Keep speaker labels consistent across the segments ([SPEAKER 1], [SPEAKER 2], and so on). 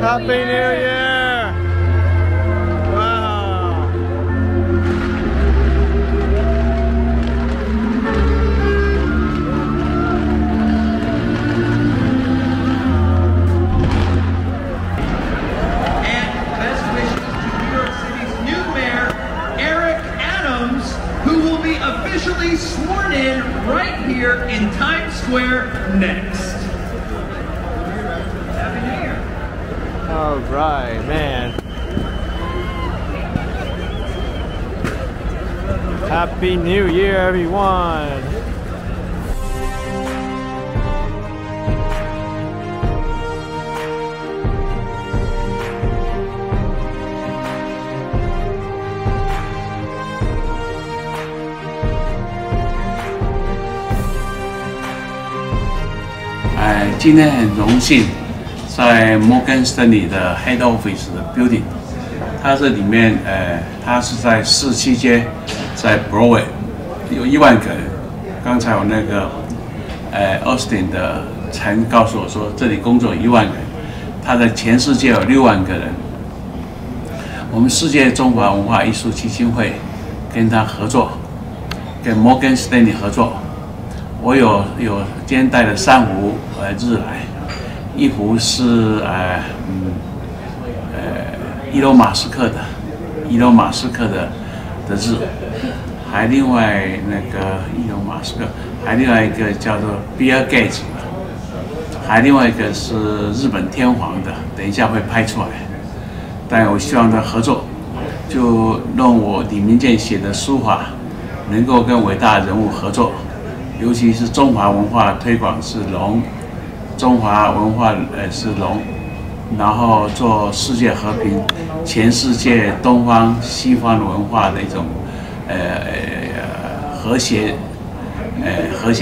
[SPEAKER 1] Happy New Year! Wow!
[SPEAKER 2] And best wishes to New York City's new mayor, Eric Adams, who will be officially sworn in right here in Times Square next. Happy New Year!
[SPEAKER 1] All right, man. Happy New Year, everyone.
[SPEAKER 3] 今天很荣幸在摩根士丹利的 Head Office 的 Building， 它这里面它是在47街，在 Broadway， 有1万个人。刚才我那个Austin 的陈告诉我说，这里工作1万个人，他在全世界有6万个人。我们世界中华文化艺术基金会跟他合作，跟摩根士丹利合作。 我有今天带了3幅日来，一幅是伊隆马斯克的日，还另外那个伊隆马斯克，还另外一个叫做 Bill Gates 的，还另外一个是日本天皇的，等一下会拍出来。但我希望他合作，就用我李明鉴写的书法，能够跟伟大人物合作。 尤其是中华文化推广是龙，中华文化是龙，然后做世界和平，全世界东方西方的文化的一种和谐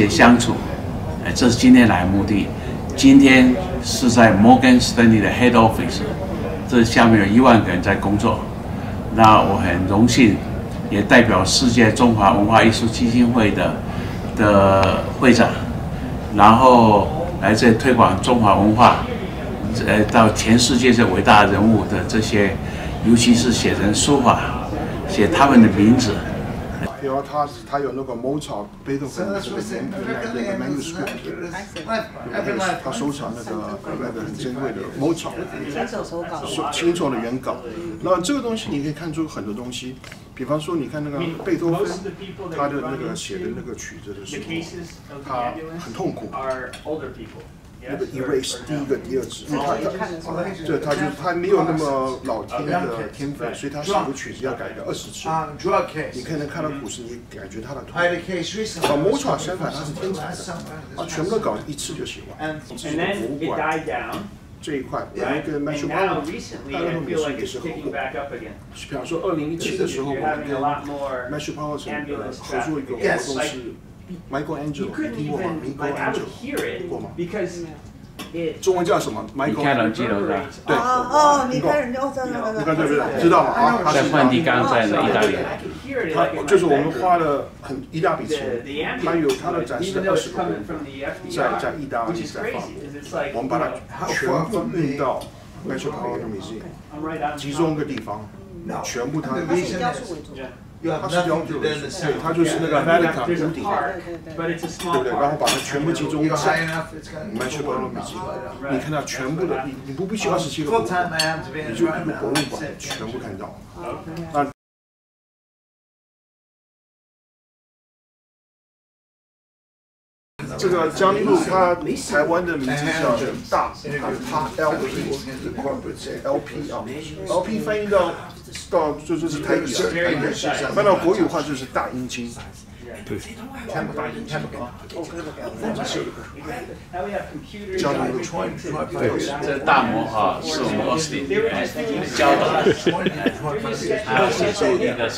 [SPEAKER 3] 相处，这是今天来的目的。今天是在摩根士丹利的 Head Office， 这下面有1万个人在工作，那我很荣幸，也代表世界中华文化艺术基金会的会长，然后来这里推广中华文化，到全世界这伟大人物的这些，尤其是写成书法，写他们的名字。
[SPEAKER 4] 比如他有那个某草贝多芬这个manuscript， 他收藏那个很珍贵的某草亲手的原稿。那这个东西你可以看出很多东西。 比方说，你看那个贝多芬，他的那个写的那个曲子的时候，他很痛苦。那个 erase 第1个、第2支，因为他没有那么老天的天分，所以他写个曲子要改个20次。你可能看到古诗，你感觉他的痛苦。某场相反，他是天才的，他全部都搞1次就写完。这是个博物馆。 这一块，有一个 Matthew Poon， 大陆美术也是合作。比方说，2017的时候，我们跟 Matthew Poon 合作一个活动是 Michelangelo， 听过吗 ？Michelangelo 听过吗？中文叫什么 ？Michelangelo 对。哦，你看人家你看对不对？知道吗？啊，他
[SPEAKER 3] 在梵蒂冈，在意大利。
[SPEAKER 4] 他就是我们花了一大笔钱，他有他的展示的20个部分，在意大利在法国，我们把它全部运到 Metropolitan Museum， 集中一个地方，全部它是雕塑为主。 它是雕塑的，对，它就是那个 Veronica 屋顶，对不对？然后把它全部集中到 Metropolitan Museum， 你看到全部的，你不必去27个博物馆，你就一个博物馆全部看到。那这个江立路，它台湾的名字叫大，它 LP 翻译到就是台语啊，翻到国语的话就是大阴茎。 对，看不到，看不到。交流的传对，
[SPEAKER 3] 这大魔哈是我们 Austin 教导的，他写出一个能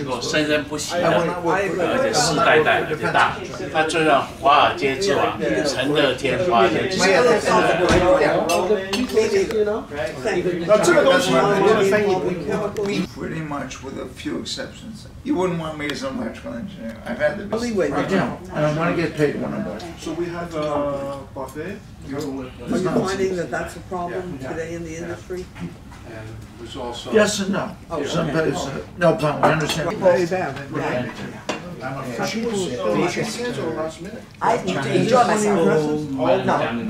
[SPEAKER 3] 够生生不息的，而且世代代而且大。他就像华尔街之王，陈乐天华尔街之王。
[SPEAKER 4] 那这个东西很多的翻译不一样。
[SPEAKER 5] Pretty much with a few exceptions. You wouldn't want me as a electrical engineer. I've had the
[SPEAKER 6] Leeway there.
[SPEAKER 5] Yeah, and I want to get paid when I'm working.
[SPEAKER 4] So we have a buffet.
[SPEAKER 6] Are you finding that that's a problem today in the industry?
[SPEAKER 4] And there's also.
[SPEAKER 5] Yes and no. Some places, no problem, I understand.
[SPEAKER 6] Very bad.
[SPEAKER 7] I enjoy myself. No,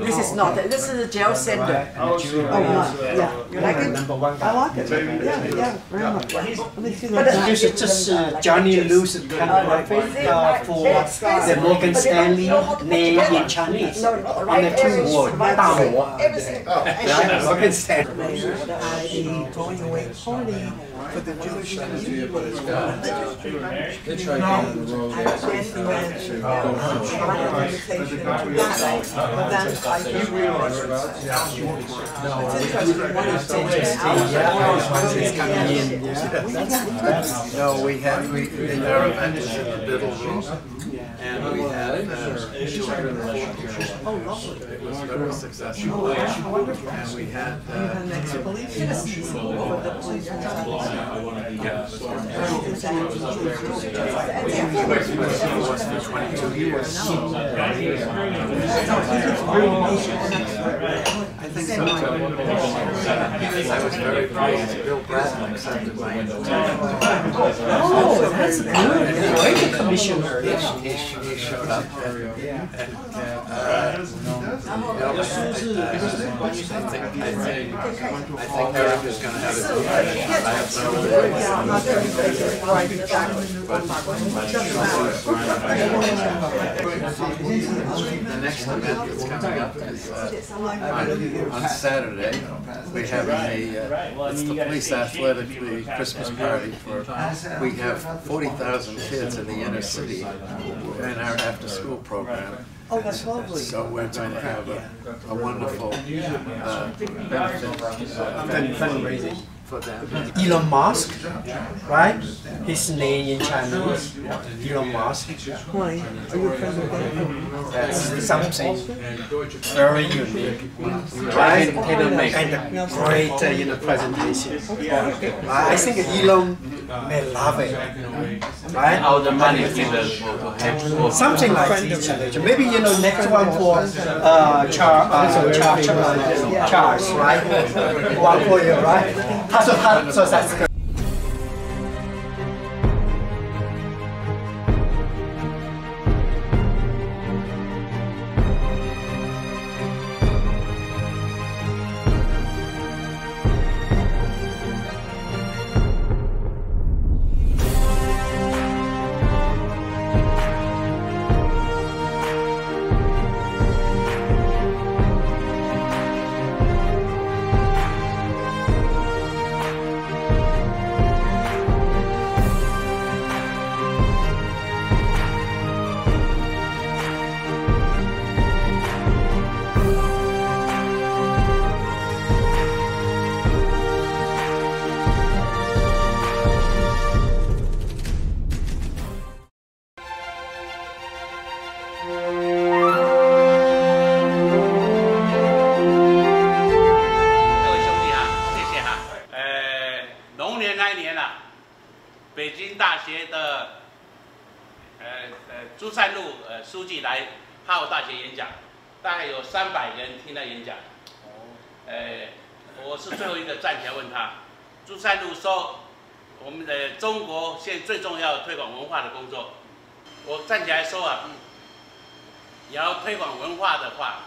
[SPEAKER 7] this is not. This is a gel sender.
[SPEAKER 6] Oh, nice. Yeah. You like it? I like it. Yeah, very much. Let me see that.
[SPEAKER 8] 就是这是 Johnny Lou's calligraphy for the Morgan Stanley name in Chinese on the two word 大魔 Morgan Stanley.
[SPEAKER 6] The going away party for the Jewish community.
[SPEAKER 5] No, we had, our event is in the middle room, and we had children. It was very successful, and we had. I think so. I was very pleased. Bill Bradley accepted my invitation.
[SPEAKER 8] Oh, that's good. Great commissioner.
[SPEAKER 5] He showed up and I think Eric is going to have a I have the next event that's coming up is on Saturday. We're having it's the police athletic league Christmas party for. We have 40,000 kids in the inner city in our after-school program.
[SPEAKER 6] Oh, that's lovely.
[SPEAKER 5] So we're going to have a wonderful
[SPEAKER 8] Fundraising
[SPEAKER 5] for them.
[SPEAKER 8] Elon Musk, right? His name in Chinese, Elon Musk.
[SPEAKER 6] Why? Are you a friend of that?
[SPEAKER 8] That's something very unique, right? And great, presentation. I think Elon may love it, right?
[SPEAKER 3] All the money in the
[SPEAKER 8] Something like this. Maybe next one for Charles, right? One for you, right? 他说30个。
[SPEAKER 9] 北京大学的朱善禄书记来哈佛大学演讲，大概有300人听他演讲。我是最后一个站起来问他，朱善禄说，我们的中国现在最重要的推广文化的工作。我站起来说啊，你要推广文化的话，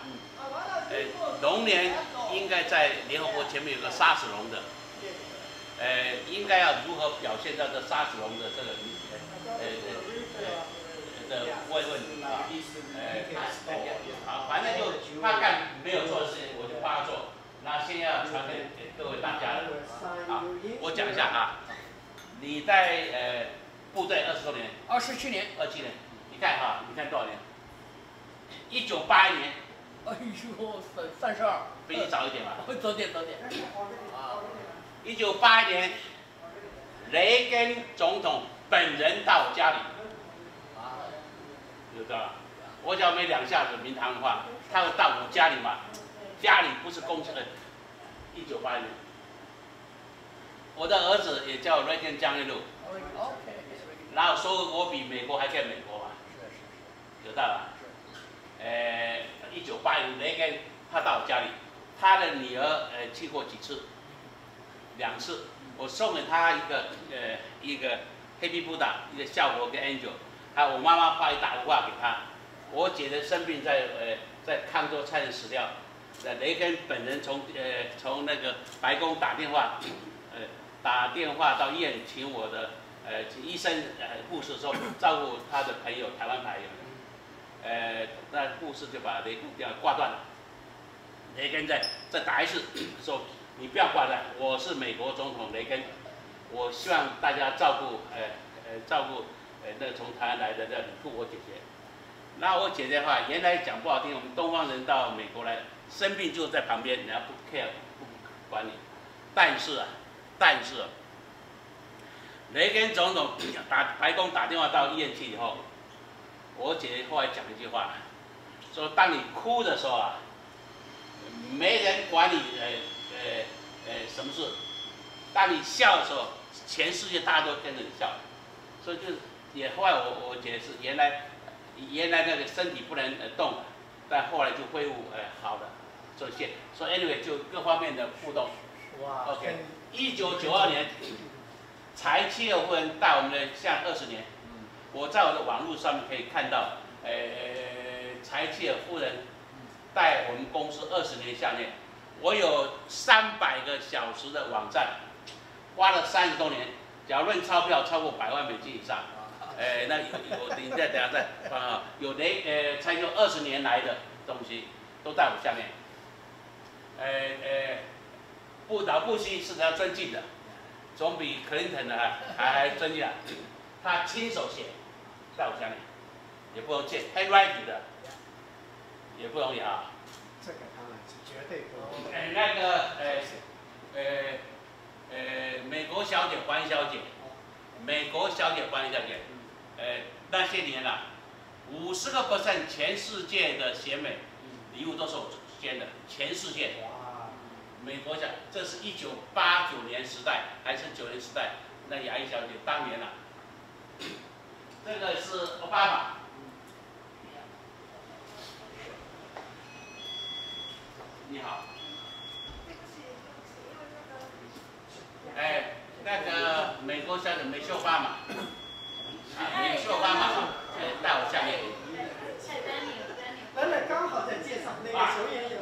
[SPEAKER 9] 龙年应该在联合国前面有个沙子龙的。应该要如何表现到这沙子龙的这个的问题啊？好，反正就他干没有做的事情，我就帮他做。那现在要传给各位大家了啊！我讲一下啊，你在部队20多年，27年，你看哈，你看多少年？1981年。哎呦，32，比你早一点吧？早点。啊。1981年，雷根总统本人到我家里，知道吧？我只要没2下子明堂的话，他会到我家里嘛？家里不是公车的。1981年，我的儿子也叫雷根江一路。然后说我比美国还在美国嘛，有道理。1980雷根他到我家里，他的女儿去过几次，2次，我送给他一个黑皮布达，一个效果跟 Angel， 还有我妈妈打电话给他，我姐的生病在康州差点死掉，雷根本人从那个白宫打电话到医院，请我的医生护士说照顾他的朋友台湾朋友。那护士就把雷根电话挂断了。雷根再打一次，说你不要挂断，我是美国总统雷根，我希望大家照顾那个从台湾来的李富我姐姐。那我姐姐的话，原来讲不好听，我们东方人到美国来生病就在旁边，人家不 care 不管你。但是雷根总统白宫打电话到医院去以后。我姐姐后来讲一句话，说当你哭的时候啊，没人管你什么事；当你笑的时候，全世界大家都跟着你笑。所以就是也后来我姐是原来那个身体不能动，但后来就恢复好的，所以 anyway 就各方面的互动。哇 ，OK， 1992年，柴契尔夫人带我们的像20年。我在我的网络上面可以看到，柴契尔夫人带我们公司20年下面，我有300个小时的网站，花了30多年，假如论钞票超过100万美金以上，那有你等下再有柴契尔20年来的东西都在我下面，老布希是要尊敬的，总比克林顿的还尊敬啊，他亲手写。在我家里，也不容易借 handwriting 的，也不容易啊。
[SPEAKER 8] 这个当然是绝对不容易。
[SPEAKER 9] 那个美国小姐黄小姐，那些年啊，50%全世界的选美礼物都是我捐的，全世界。美国小，这是1989年时代还是90年时代？那亚裔小姐当年啊。这个是奥巴马，你好。那个美国小姐美秀巴马，美秀巴马，带我下面。
[SPEAKER 8] 刚好在介绍那个球员有。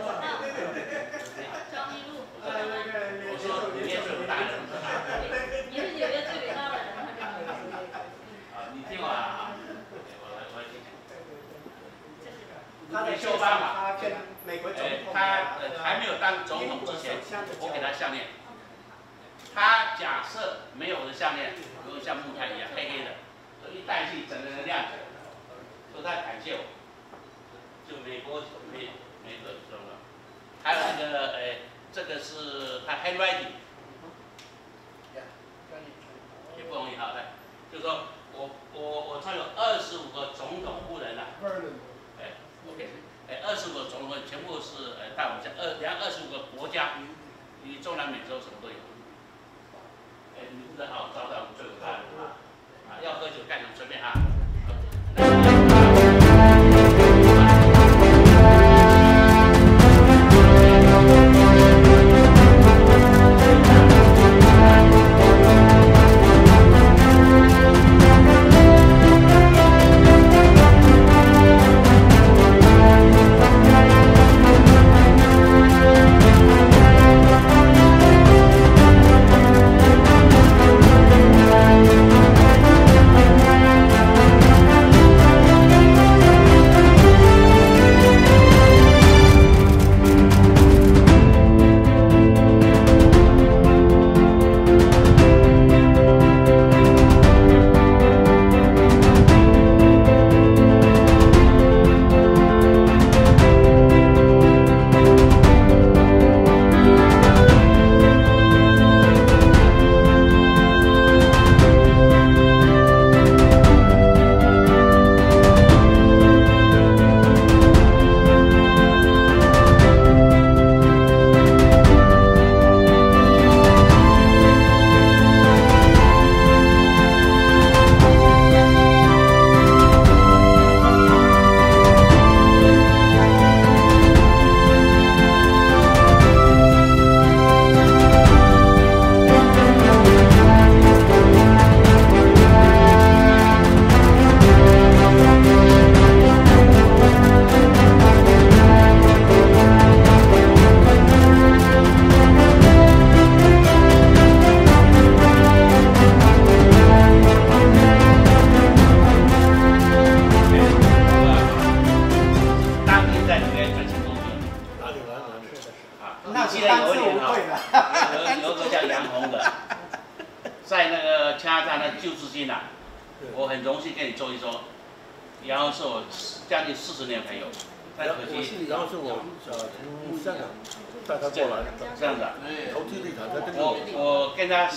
[SPEAKER 10] 张一路。
[SPEAKER 9] 我说你也是有大人。
[SPEAKER 10] 你是纽约最伟大的人，
[SPEAKER 9] 你听我啊，我听。
[SPEAKER 8] 美秀巴马，他跟美国总统，
[SPEAKER 9] 他还没有当总统之前，我给他项链。他假设没有我的项链，如果像木炭一样黑黑的，所以一戴去整个人亮起来，所以他感谢我。就美国什么，还有那个这个是他 handwriting， 也不容易哈，就是说我常有25个总统夫人啊，OK， 25个总统夫人全部是带我们家25个国家，你中南美洲什么都有。你不能好招待我们最伟大的啊！要喝酒干什么随便啊。我很荣幸跟你做一说，然后是我将近40年的朋友，但可惜，
[SPEAKER 4] 然后是我从香港带他过来，
[SPEAKER 9] 这样的，
[SPEAKER 4] 投资地产在这个。
[SPEAKER 9] 我跟他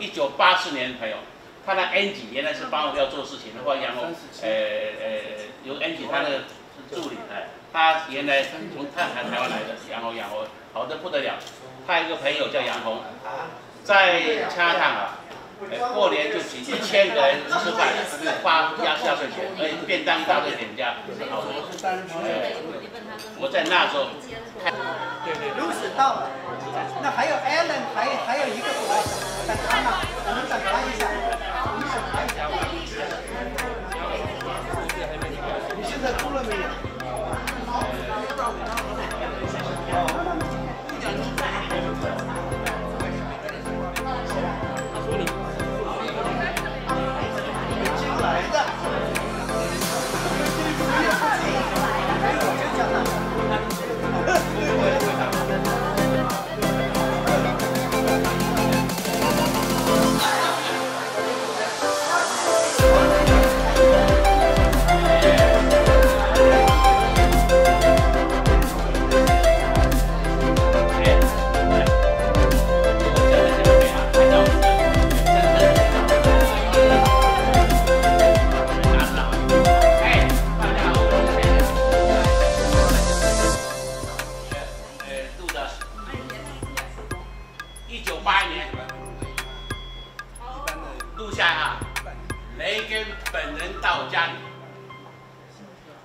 [SPEAKER 9] 1984年的朋友，他的 Angie 原来是帮我要做事情，后来然后由 Angie 他的助理他原来从台湾来的，然后好得不得了。他有一个朋友叫杨红，在加拿大过年就请1000个人吃饭，发压岁钱，便当一大堆点家，好多。我在那时候看。
[SPEAKER 8] 路是到了，那还有 Alan， 还有一个过来，等他呢，我们等他一下，我们等他一下。你现在出了没有？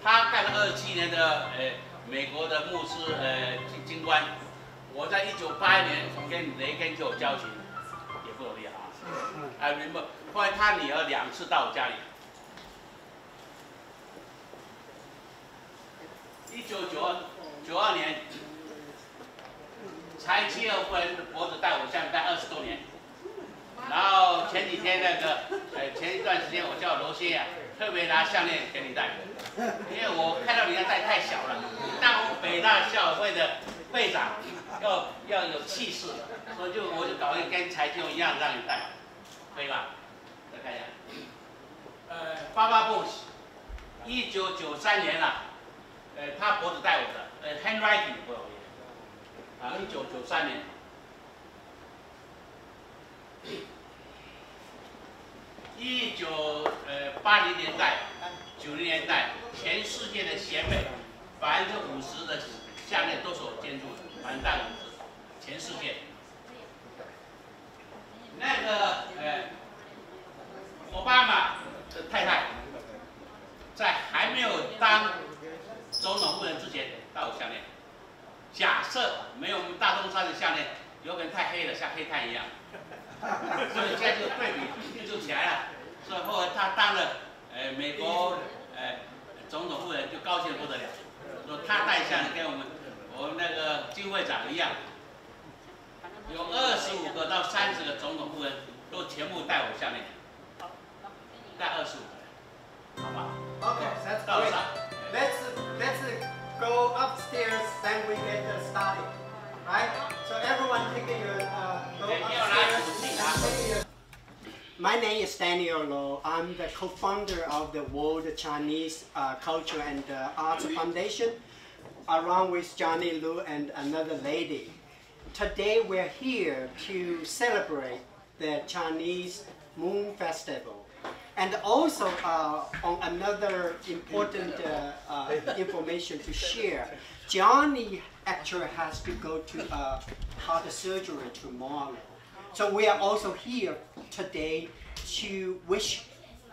[SPEAKER 9] 他干了27年的美国的牧师军官，我在1981年跟雷根就有交情，也不容易啊。后来他女儿2次到我家里。1992年，柴契尔夫人的脖子戴我项链戴20多年，然后前几天前一段时间我叫罗先啊，特别拿项链给你戴。因为我看到你要戴太小了，当北大校友会的会长要有气势，所以我就搞一个跟柴舅一样让你戴，可以吧？再看一下，巴巴布什，1993年啊，他脖子戴我的，handwriting 不容易，啊，1993年。1980年代、90年代，全世界的选美50%的项链都是我捐助的，50%，全世界。那个奥巴马的太太，在还没有当总统夫人之前戴我项链。假设没有我们大东山的项链，有可能太黑了，像黑炭一样。所以现在这个对比就起来了。所以后来他当了美国总统夫人，就高兴得不得了。说他戴项链跟我们那个金会长一样，有25个到30个总统夫人都全部戴我项链，戴25个，好吧
[SPEAKER 8] Okay, that's great. Let's go upstairs, then we get started, right? So everyone take your go upstairs. My name is Daniel Lo. I'm the co-founder of the World Chinese Culture and Arts Foundation, along with Johnny Lu and another lady. Today we're here to celebrate the Chinese Moon Festival. And also on another important information to share, Johnny actually has to go to heart surgery tomorrow. So we are also here today to wish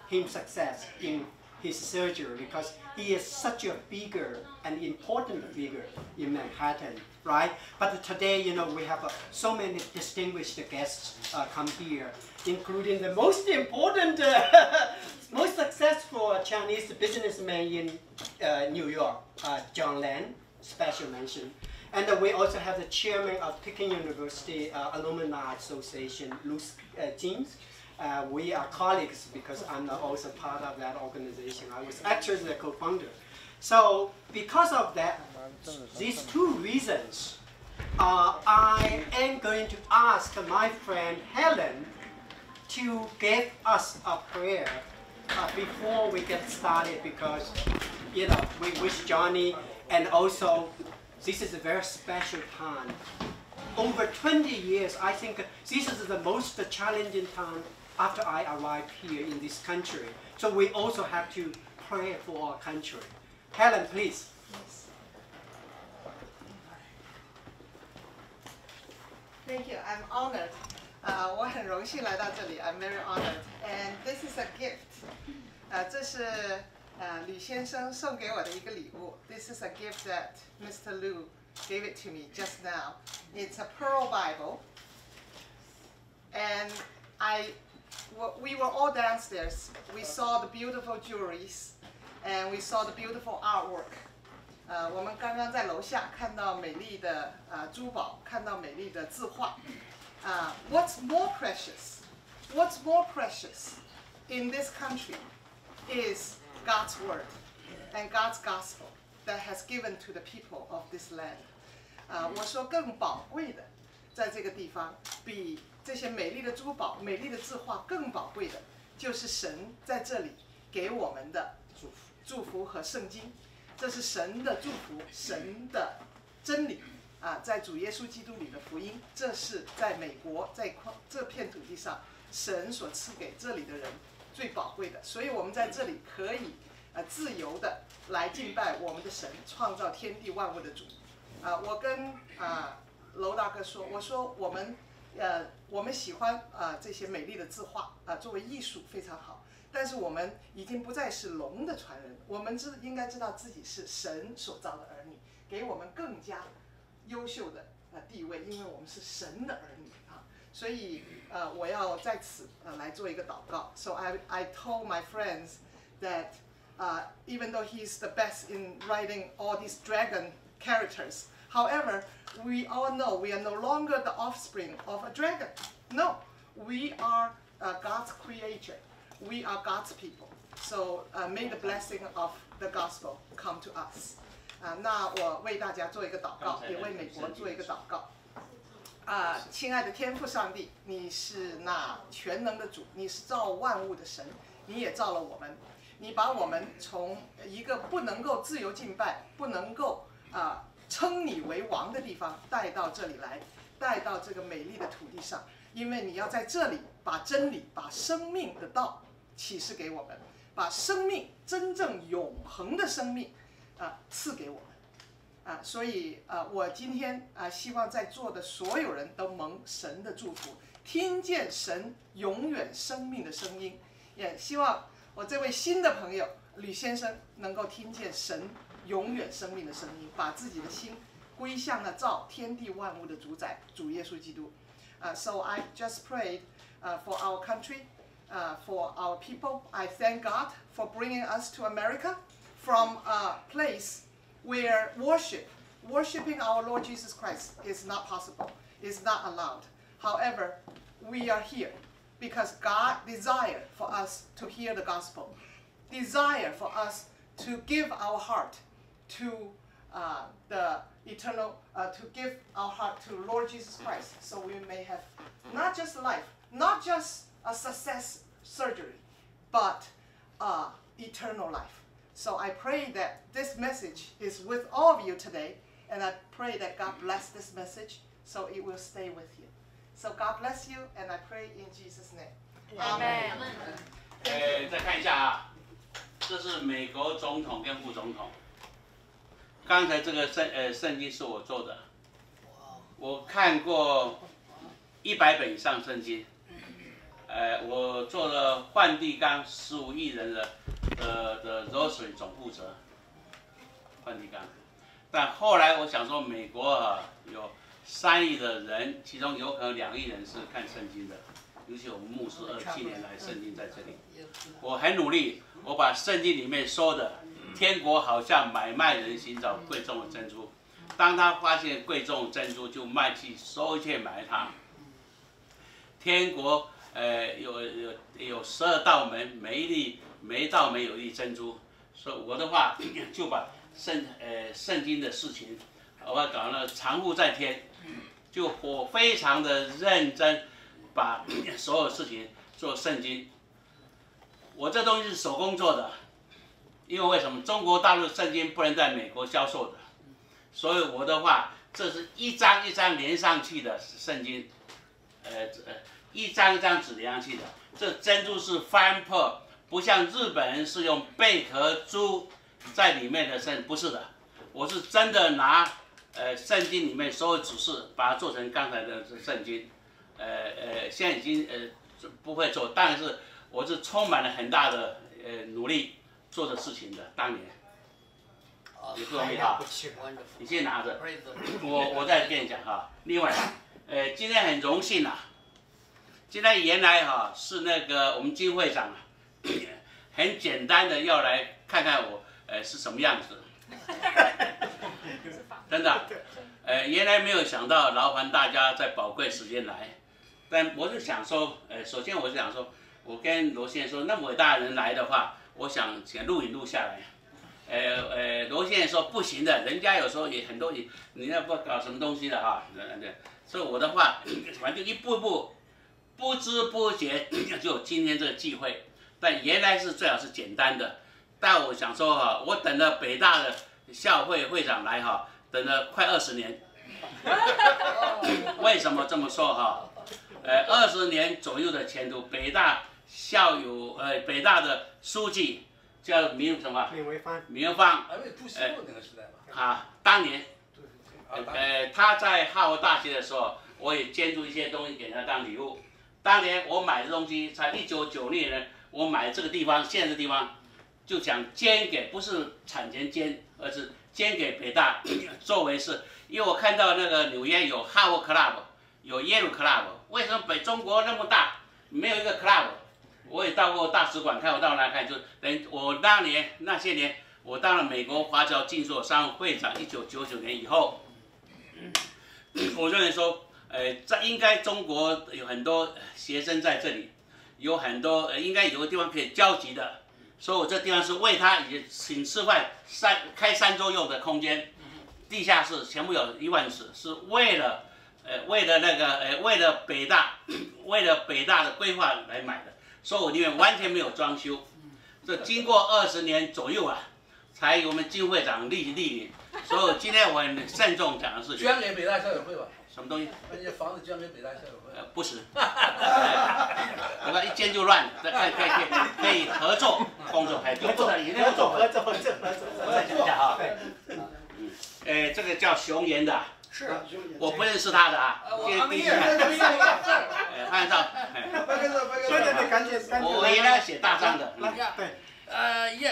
[SPEAKER 8] him success in his surgery because he is such a figure, an important figure in Manhattan, right? But today, you know, we have so many distinguished guests come here, including the most important, most successful Chinese businessman in New York, John Lan, special mention. And we also have the chairman of Peking University Alumni Association, Lu Jing. We are colleagues because I'm also part of that organization. I was actually the co-founder. So because of that, these two reasons, I am going to ask my friend Helen to give us a prayer before we get started, because we wish Johnny, and also this is a very special time. Over 20 years, I think this is the most challenging time after I arrived here in this country. So we also have to pray for our country. Helen, please.
[SPEAKER 6] Thank you. I'm honored. 我很荣幸来到这里。I'm very honored. And this is a gift. 这是吕先生送给我的一个礼物。This is a gift that Mr. Liu gave it to me just now. It's a Pearl Bible. And we were all downstairs. We saw the beautiful jewelries, and we saw the beautiful artwork. 我们刚刚在楼下看到美丽的珠宝，看到美丽的字画。What's more precious? What's more precious in this country is God's word and God's gospel that has given to the people of this land. 我说更宝贵的，在这个地方比这些美丽的珠宝、美丽的字画更宝贵的，就是神在这里给我们的祝福和圣经。这是神的祝福，神的真理在主耶稣基督里的福音，这是在美国在这片土地上神所赐给这里的人最宝贵的。所以我们在这里可以自由的来敬拜我们的神，创造天地万物的主。我跟楼大哥说，我说我们喜欢这些美丽的字画作为艺术非常好。但是我们已经不再是龙的传人，我们应该知道自己是神所造的儿女，给我们更加优秀的地位，因为我们是神的儿女所以我要在此来做一个祷告。So I told my friends that even though he's the best in writing all these dragon characters, however, we all know we are no longer the offspring of a dragon. No, we are God's creature. We are God's people, so may the blessing of the gospel come to us. 那我为大家做一个祷告，也为美国做一个祷告。亲爱的天父上帝，你是那全能的主，你是造万物的神，你也造了我们，你把我们从一个不能够自由敬拜、不能够称你为王的地方带到这里来，带到这个美丽的土地上，因为你要在这里把真理、把生命的道启示给我们，把生命真正永恒的生命赐给我们所以我今天希望在座的所有人都蒙神的祝福，听见神永远生命的声音，也希望我这位新的朋友吕先生能够听见神永远生命的声音，把自己的心归向那造天地万物的主宰主耶稣基督。So I just prayed for our country. For our people, I thank God for bringing us to America from a place where worshiping our Lord Jesus Christ is not possible, is not allowed. However, we are here because God desired for us to hear the gospel, desire for us to give our heart to the eternal, to give our heart to Lord Jesus Christ, so we may have not just life, not just a success surgery, but eternal life. So I pray that this message is with all of you today, and I pray that God bless this message so it will stay with you. So God bless you, and I pray in Jesus' name. Amen.
[SPEAKER 9] 再看一下这是美国总统跟副总统。刚才这个圣经是我做的，我看过100本以上圣经。我做了梵蒂冈15亿人的rosary 总负责，梵蒂冈。但后来我想说，美国有3亿的人，其中有可能2亿人是看圣经的，尤其我们牧师27年来圣经在这里，我很努力，我把圣经里面说的，天国好像买卖人寻找贵重的珍珠，当他发现贵重的珍珠，就卖去收一切买它。天国。有12道门，每一道门有一粒珍珠。所以我的话就把圣经的事情，我搞了常护在天，就我非常的认真，把所有事情做圣经。我这东西是手工做的，因为为什么中国大陆圣经不能在美国销售的，所以我的话，这是一张一张连上去的圣经，一张一张纸连上去的。这珍珠是 fine pearl， 不像日本人是用贝壳珠在里面的圣，不是的，我是真的拿圣经里面所有指示，把它做成刚才的圣经。现在已经不会做，但是我是充满了很大的努力做的事情的。当年也不容易哈，你先拿着，我再跟你讲哈。另外，今天很荣幸啊，今天原来哈是那个我们金会长很简单的要来看看我是什么样子，真的，原来没有想到劳烦大家在宝贵时间来。但我是想说，首先我是想说，我跟罗先生说，那么伟大的人来的话，我想录影录下来。罗先生说不行的，人家有时候也很多你那不搞什么东西的哈，所以我的话，反正就一步一步，不知不觉就有今天这个机会。但原来是最好是简单的，但我想说哈，我等了北大的校会会长来哈，等了快20年。为什么这么说哈？20年左右的前途，北大校友北大的书记叫闵什么？闵文芳。当年，他在哈佛大学的时候，我也捐助一些东西给他当礼物。当年我买的东西，在1996年，我买这个地方，现在这地方，就想捐给，不是产权捐，而是捐给北大，作为是，因为我看到那个纽约有哈佛 club。有耶鲁 club， 为什么中国那么大没有一个 club？ 我也到过大使馆看，我到哪看，就等我那些年，我当了美国华侨进出商会长，1999年以后，我认为说，应该中国有很多学生在这里，有很多应该有个地方可以交集的，所以我这地方是为他也请吃饭开3周用的空间，地下室全部有1万尺，是为了北大的规划来买的，所以我里面完全没有装修。这经过20年左右啊，才由我们金会长莅临。所以今天我很慎重讲的是
[SPEAKER 5] 捐给北大校友会吧？
[SPEAKER 9] 什么东西？
[SPEAKER 5] 把你房子捐给北大校友会？
[SPEAKER 9] 不是，我看一捐就乱，可以合作工作，还合作。我再讲一下哈，这个叫熊岩的。是，我不认识他的啊。第一次看，按照，
[SPEAKER 8] 对，赶紧。
[SPEAKER 9] 我原来写大章的。
[SPEAKER 8] 对。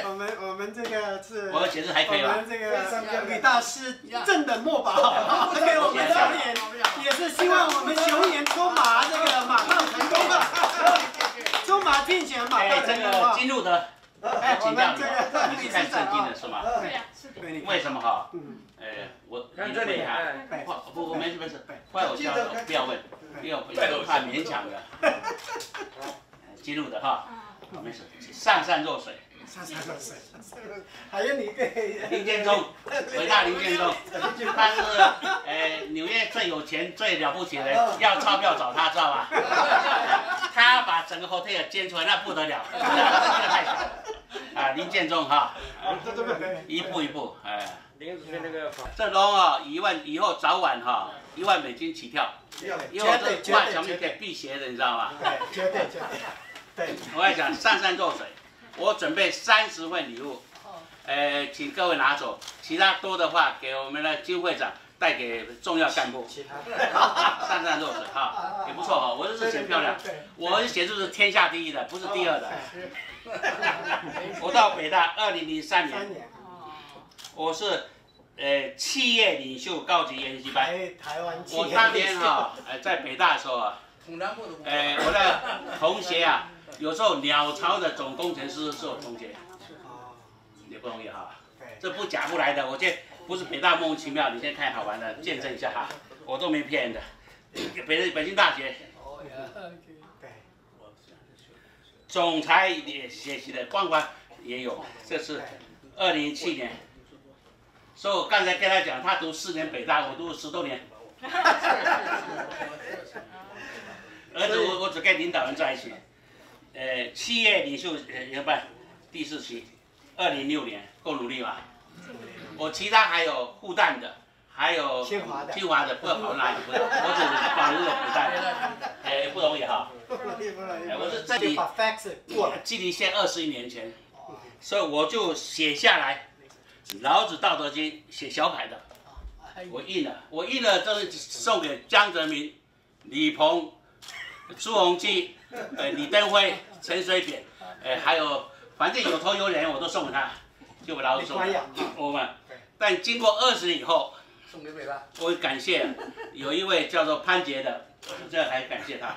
[SPEAKER 8] 我们这个是。
[SPEAKER 9] 我写字还可以吧？
[SPEAKER 8] 我们这个吕大师正的墨宝，给我们熊岩，也是希望我们熊岩出马这个马到成功啊！出马进前马到成功啊！
[SPEAKER 9] 金路的。请教你是看圣经的是吗？
[SPEAKER 10] 对呀，是的。
[SPEAKER 9] 为什么哈？我你这里哈，不，没事，坏我叫不要问，因为我怕勉强的。记录的哈，没事，上善若水。
[SPEAKER 8] 还有你
[SPEAKER 9] 林建中，伟大林建中，他是纽约最有钱、最了不起的人，要钞票找他，知道吧？他把整个 hotel 建出来，那不得了，这个太小了。啊，林建中哈，一步一步，这龙啊，1万以后早晚哈，1万美金起跳，因为我这画小米可以辟邪的，你知道吗？
[SPEAKER 8] 对，绝对。对，
[SPEAKER 9] 我跟你讲，上善若水。我准备30份礼物，请各位拿走，其他多的话给我们的金会长带给重要干部。上善若水哈，也不错哈，我这字写漂亮，我写字是天下第一的，不是第2的。我到北大2003年，我是企业领袖高级研习班。我当年哈在北大的时候啊，我的同学啊。有时候鸟巢的总工程师是我同学，也不容易哈。这不假不来的，我这不是北大莫名其妙，你先看好玩的，见证一下哈，我都没骗人的。北京大学，总裁也学习的，光环也有，这是2007年。所以我刚才跟他讲，他读4年北大，我读了10多年。儿子我只跟领导人在一起。企业领袖联办第4期，2006年，够努力吧？我其他还有复旦的，还有清华的，不知道跑哪里去了，我只保留了复旦，不容易哈。我是这里距离现21年前，所以我就写下来《老子道德经》，写小楷的，我印了，这是送给江泽民、李鹏、朱镕基、李登辉、陈水扁，还有反正有头有脸我都送给他，就把老子送给我们。但经过20年以后，我感谢有一位叫做潘杰的，这还感谢他。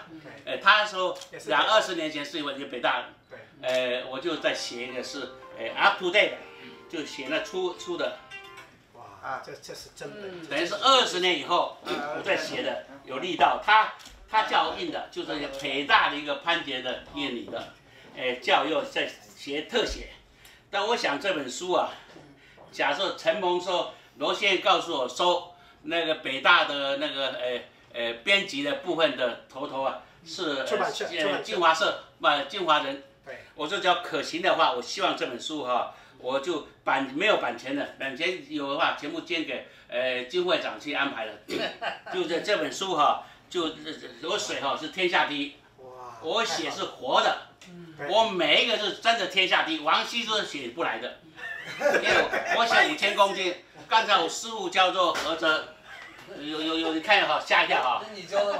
[SPEAKER 9] 他说20年前是一位北大的，我就在写一个是up to date 的，就写了出的。
[SPEAKER 8] 哇，这是真的。
[SPEAKER 9] 等于是20年以后我在写的，有力道。他叫我印的，就是北大的一个潘杰的印你的，叫又在写特写。但我想这本书啊，假设陈鹏说罗先生告诉我收那个北大的那个编辑的部分的头啊是进华社进华人，我说只要可行的话，我希望这本书哈，我就没有版权的，版权有的话全部捐给金会长去安排了，就是这本书哈，就有水哈是天下第一，我写是活的，我每一个是真的天下第一，王羲之写不来的。因为我写5000公斤，刚才我师傅叫做何哲，有你看哈，吓一跳哈。你教的吗？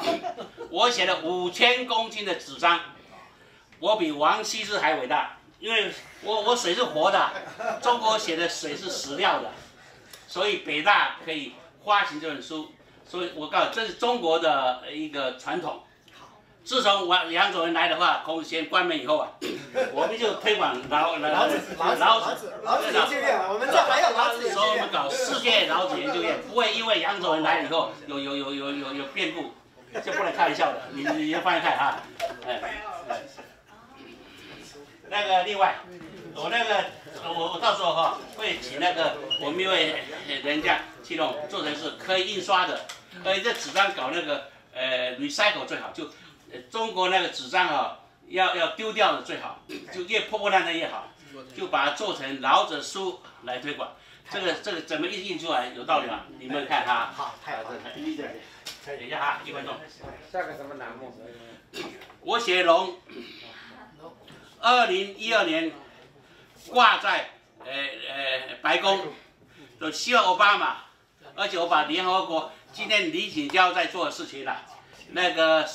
[SPEAKER 9] 我写了5000公斤的纸张，我比王羲之还伟大，因为我水是活的，中国写的水是史料的，所以北大可以发行这本书，所以我告诉你，这是中国的一个传统。自从杨主任来的话，孔子先关门以后啊，我们就推广老子
[SPEAKER 8] 研究院，我们这还有老子研究院，
[SPEAKER 9] 所以我们搞世界老子研究院，不会因为杨主任来了以后有变故，这不能开玩笑的，你要放心看啊，那个另外，我到时候哈会请那个我们一位人家去弄做成是可以印刷的，而且这纸张搞那个recycle 最好，就中国那个纸张啊要丢掉的最好，就越破破烂烂越好，就把它做成老子书来推广。这个怎么印出来有道理吗？你们看哈。好，太好了。等一下哈，1分钟。
[SPEAKER 11] 下个什么栏目？
[SPEAKER 9] 我写龙，2012年挂在白宫，就希望奥巴马，而且我把联合国今天李锦交在做的事情了，那个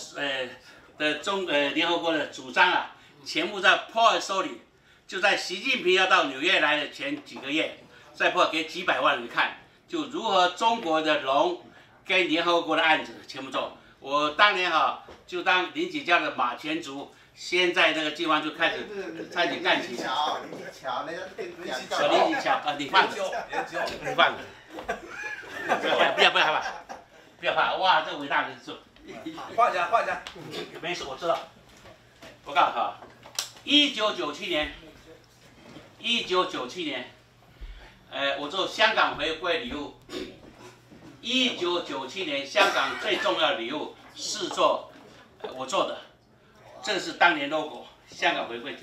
[SPEAKER 9] 联合国的主张啊，全部在 Poon 手里，就在习近平要到纽约来的前几个月，在 Poon 给几百万人看，就如何中国的龙跟联合国的案子全部做。我当年哈就当林锦交的马前卒，先在那个地方就开始干起。林锦桥，你放着，你放着，不要怕，哇，这伟大的人物。
[SPEAKER 11] 画家，
[SPEAKER 9] 没事，我知道。我告诉他，1997年，我做香港回归礼物。1997年，香港最重要的礼物是我做的，这是当年 logo， 香港回归9000，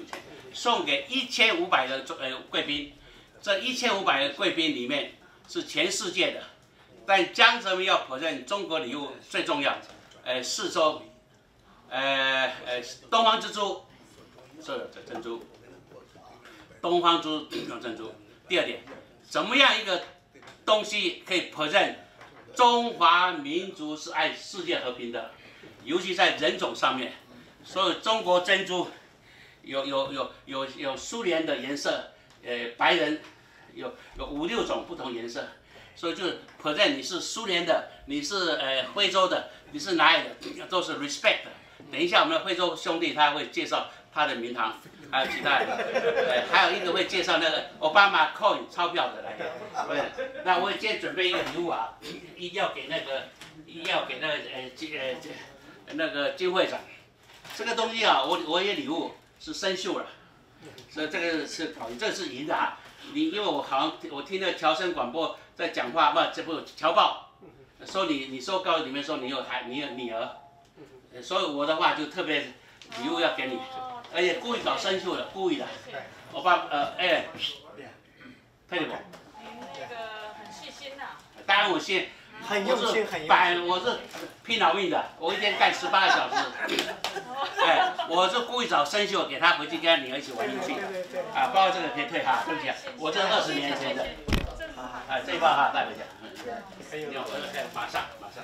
[SPEAKER 9] 送给1500个贵宾。这1500个贵宾里面是全世界的，但江泽民要否认中国礼物最重要。四周，东方之珠，这珍珠，东方珠有珍珠。第二点，怎么样一个东西可以否认中华民族是爱世界和平的，尤其在人种上面。所以中国珍珠有苏联的颜色，白人有5、6种不同颜色。所以就否认你是苏联的，你是非洲的，你是哪里的，都是 respect 的。等一下我们的非洲兄弟他会介绍他的名堂，还有其他的，还有一个会介绍那个奥巴马 coin 钞票的来。那我今天准备一个礼物啊，要给那个金会长。这个东西啊，我有礼物是生锈了，所以这个是考虑，这是银的啊。因为我听那个侨生广播在讲话，这不侨报说你说告诉里面说你有女儿，所以我的话就特别礼物要给你，而且故意搞生锈的，故意的。我把佩利伯，
[SPEAKER 10] 那个很细心呐。
[SPEAKER 9] 当然我信，
[SPEAKER 8] 很用心，很用心。
[SPEAKER 9] 我是拼老命的，我一天干18个小时。哎，我是故意找生锈给他回去跟他女儿一起玩游戏。啊，包括这个可以退哈，对不起，我这20年前的。啊，这一包哈带回家。马上。马上。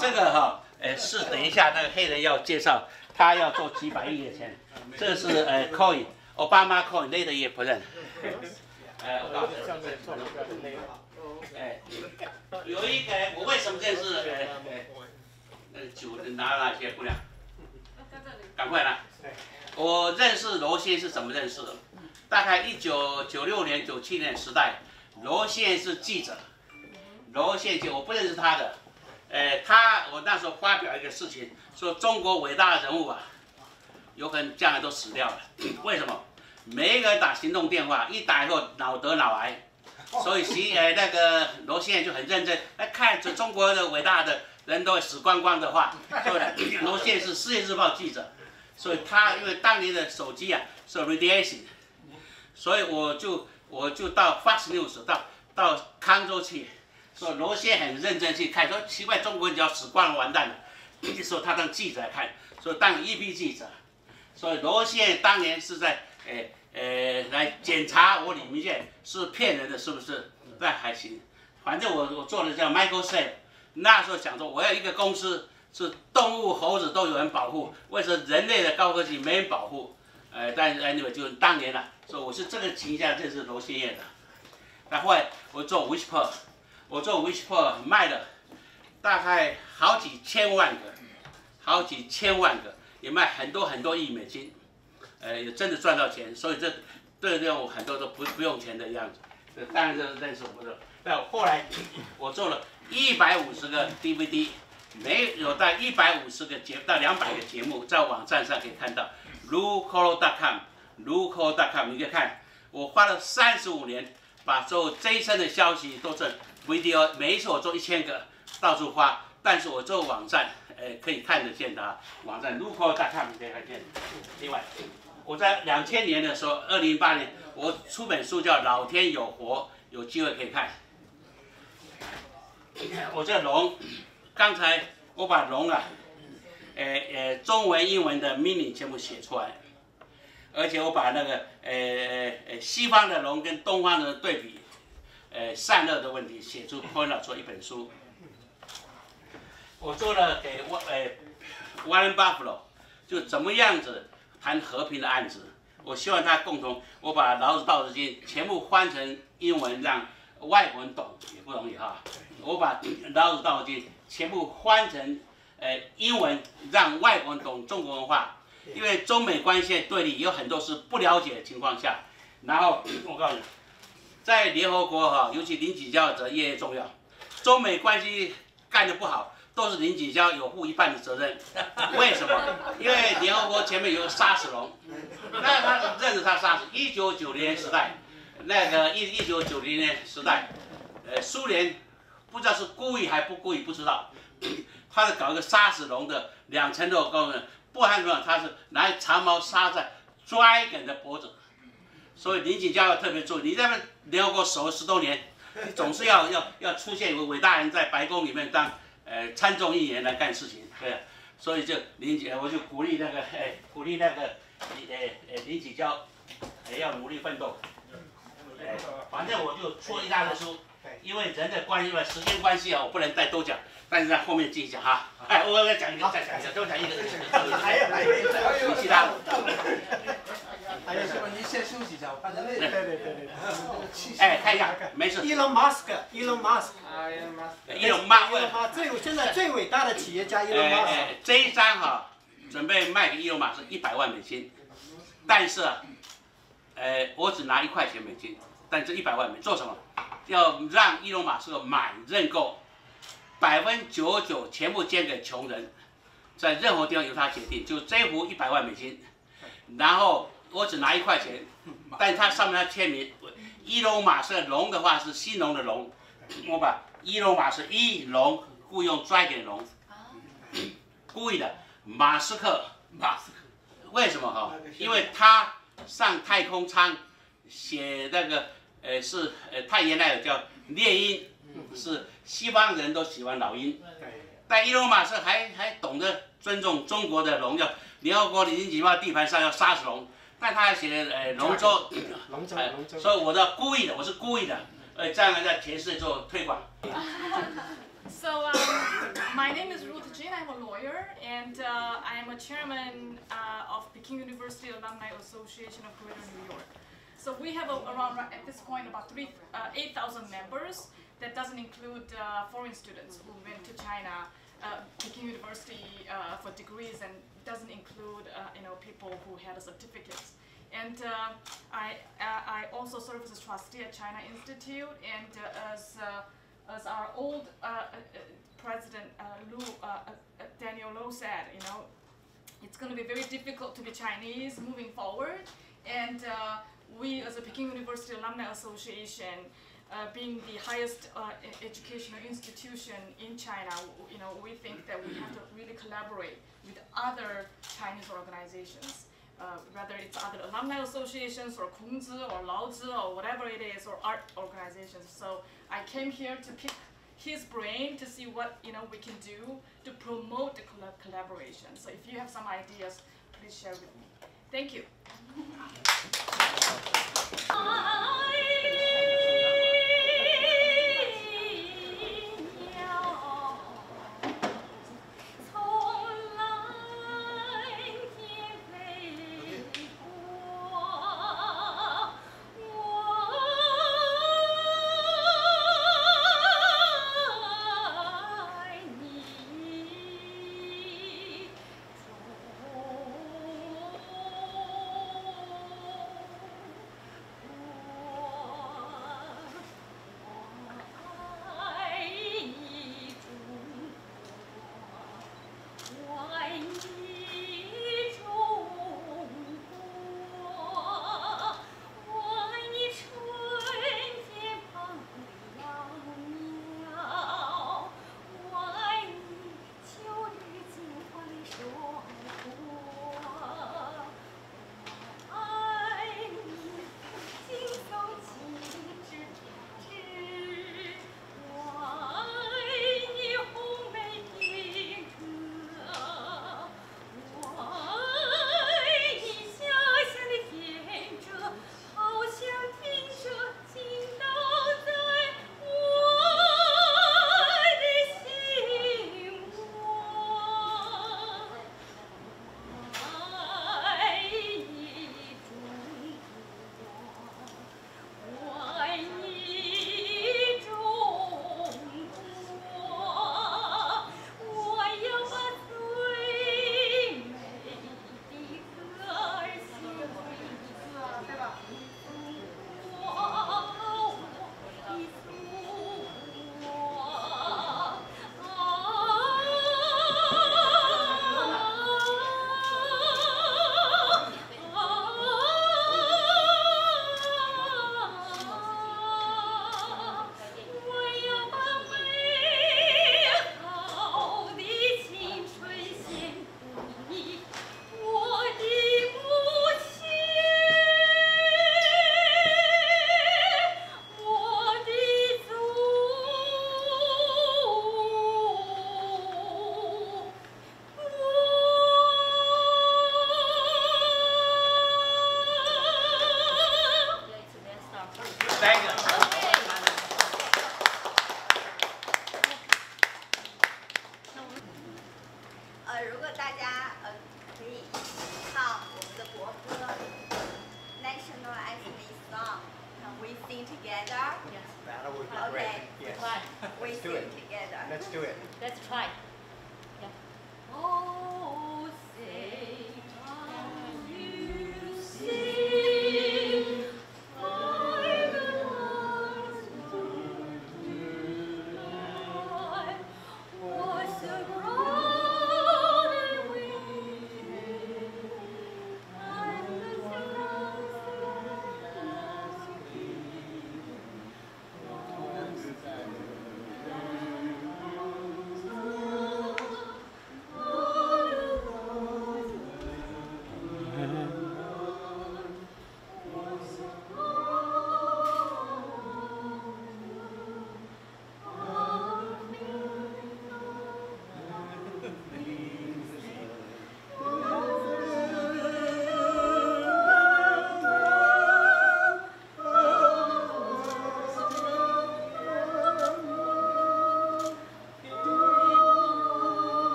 [SPEAKER 9] 这个哈，是等一下那个黑人要介绍，他要做几百亿的钱。这是coin， 奥巴马 coin， later 也不认。我告诉你，有一个我为什么认识酒拿那些姑娘？赶快来！我认识罗先是怎么认识的？大概1996年、97年时代，罗先是记者。罗先我不认识他的，我那时候发表一个事情，说中国伟大的人物啊，有可能将来都死掉了。为什么？每一个人打行动电话，一打以后脑得脑癌，所以那个罗先就很认真来看着中国的伟大的人都会死光光的话，对，罗先是《世界日报》记者，所以他因为当年的手机啊是 radiation， 所以我就到 Fox News 到康州去。说罗先很认真去看，说奇怪中国人只要死光了完蛋了，说他当记者来看，说当EP记者，所以罗先当年是在来检查我李明鉴是骗人的，是不是？那还行，反正我做的叫 Michael Safe， 那时候想说我要一个公司是动物猴子都有人保护，为什么人类的高科技没人保护？但是 anyway 就当年了，所以我是这个情况下认识罗先业的。那后来我做 Whisper。我做 Whisper 卖了大概好几千万个，也卖很多亿美金，也真的赚到钱，所以这让我很多都不用钱的样子。当然这认识我的，但后来我做了150个 DVD， 有到150个到200个节目，在网站上可以看到 lucolo.com， 你可以看，我花了35年把这一生的消息都是。video 每一次我做1000个，到处发，但是我做网站，可以看得见的网站 lucolo.com 你可以看见。另外，我在2000年的时候，2008年我出本书叫《老天有活》，有机会可以看。我这龙，刚才我把龙啊，中文、英文的 meaning 全部写出来，而且我把那个西方的龙跟东方的对比。善恶的问题写出 Poon 做一本书，我做了给Warren Buffalo， 就怎么样子谈和平的案子。我希望他共同，我把《老子道德经》全部翻成英文，让外国人懂也不容易哈。我把《老子道德经》全部翻成英文，让外国人懂中国文化。因为中美关系对立有很多是不了解的情况下，然后我告诉你。在联合国哈，尤其林锦交的责任越重要。中美关系干得不好，都是林锦交有负一半的责任。为什么？因为联合国前面有个杀死龙，那他认识他杀死。1990年时代，那个1990年时代，苏联不知道是故意还不故意，不知道，他是搞一个杀死龙的2层肉高的，不含什么，他是拿长矛杀在 dragon 的脖子。所以林锦交要特别注意，你在那联合国守了10多年，你总是要出现有个伟大人在白宫里面当参众议员来干事情，对。所以就我就鼓励那个林锦交也要努力奋斗。反正我就出一大堆书，因为人的关系嘛，时间关系啊，我不能再多讲，但是在后面继续讲哈。我再讲一个，再讲一个，多讲一个。
[SPEAKER 8] 还有
[SPEAKER 9] 其他。
[SPEAKER 11] 还有什么？你先休息一下，我看着累。对。
[SPEAKER 9] 看一下，没事。
[SPEAKER 8] Elon Musk， 现在最伟大的企业家 Elon Musk。
[SPEAKER 9] 这一张哈，准备卖给伊隆马斯100万美金，但是我只拿1块钱美金，但这100万美金做什么？要让伊隆马斯克买认购，99%全部捐给穷人，在任何地方由他决定，就这幅100万美金。然后我只拿1块钱，但是它上面要签名。伊隆马斯龙的话是兴隆的龙，我把伊隆马斯一龙故意用 dragon 龙，故意的。马斯克，为什么哈？因为他上太空舱写那个太原来的叫猎鹰，是西方人都喜欢老鹰，但伊隆马斯还懂得尊重中国的龙，叫联合国零零几号地盘上要杀死龙。 但他还写了龙舟，所以我是故意的，这样在全世界做推广。
[SPEAKER 10] So my name is Ruth Jin. I'm a lawyer, and I'm a chairman of Peking University Alumni Association of Greater New York. So we have around at this point about 8,000 members. That doesn't include foreign students who went to China, Peking University for degrees, and doesn't include people who had certificates. And I also serve as a trustee at China Institute, and as our old president Daniel Lo said, it's going to be very difficult to be Chinese moving forward. And we, as a Peking University Alumni Association, being the highest educational institution in China, we think that we have to really collaborate with other Chinese organizations, whether it's other alumni associations or Kongzi or Laozi or whatever it is, or art organizations. So I came here to pick his brain to see what we can do to promote the collaboration. So if you have some ideas, please share with me. Thank you.
[SPEAKER 8] Let's do it together. Let's do it.
[SPEAKER 10] Let's try. Yeah. Oh, say, can you see my love's light was a broad and wind, and the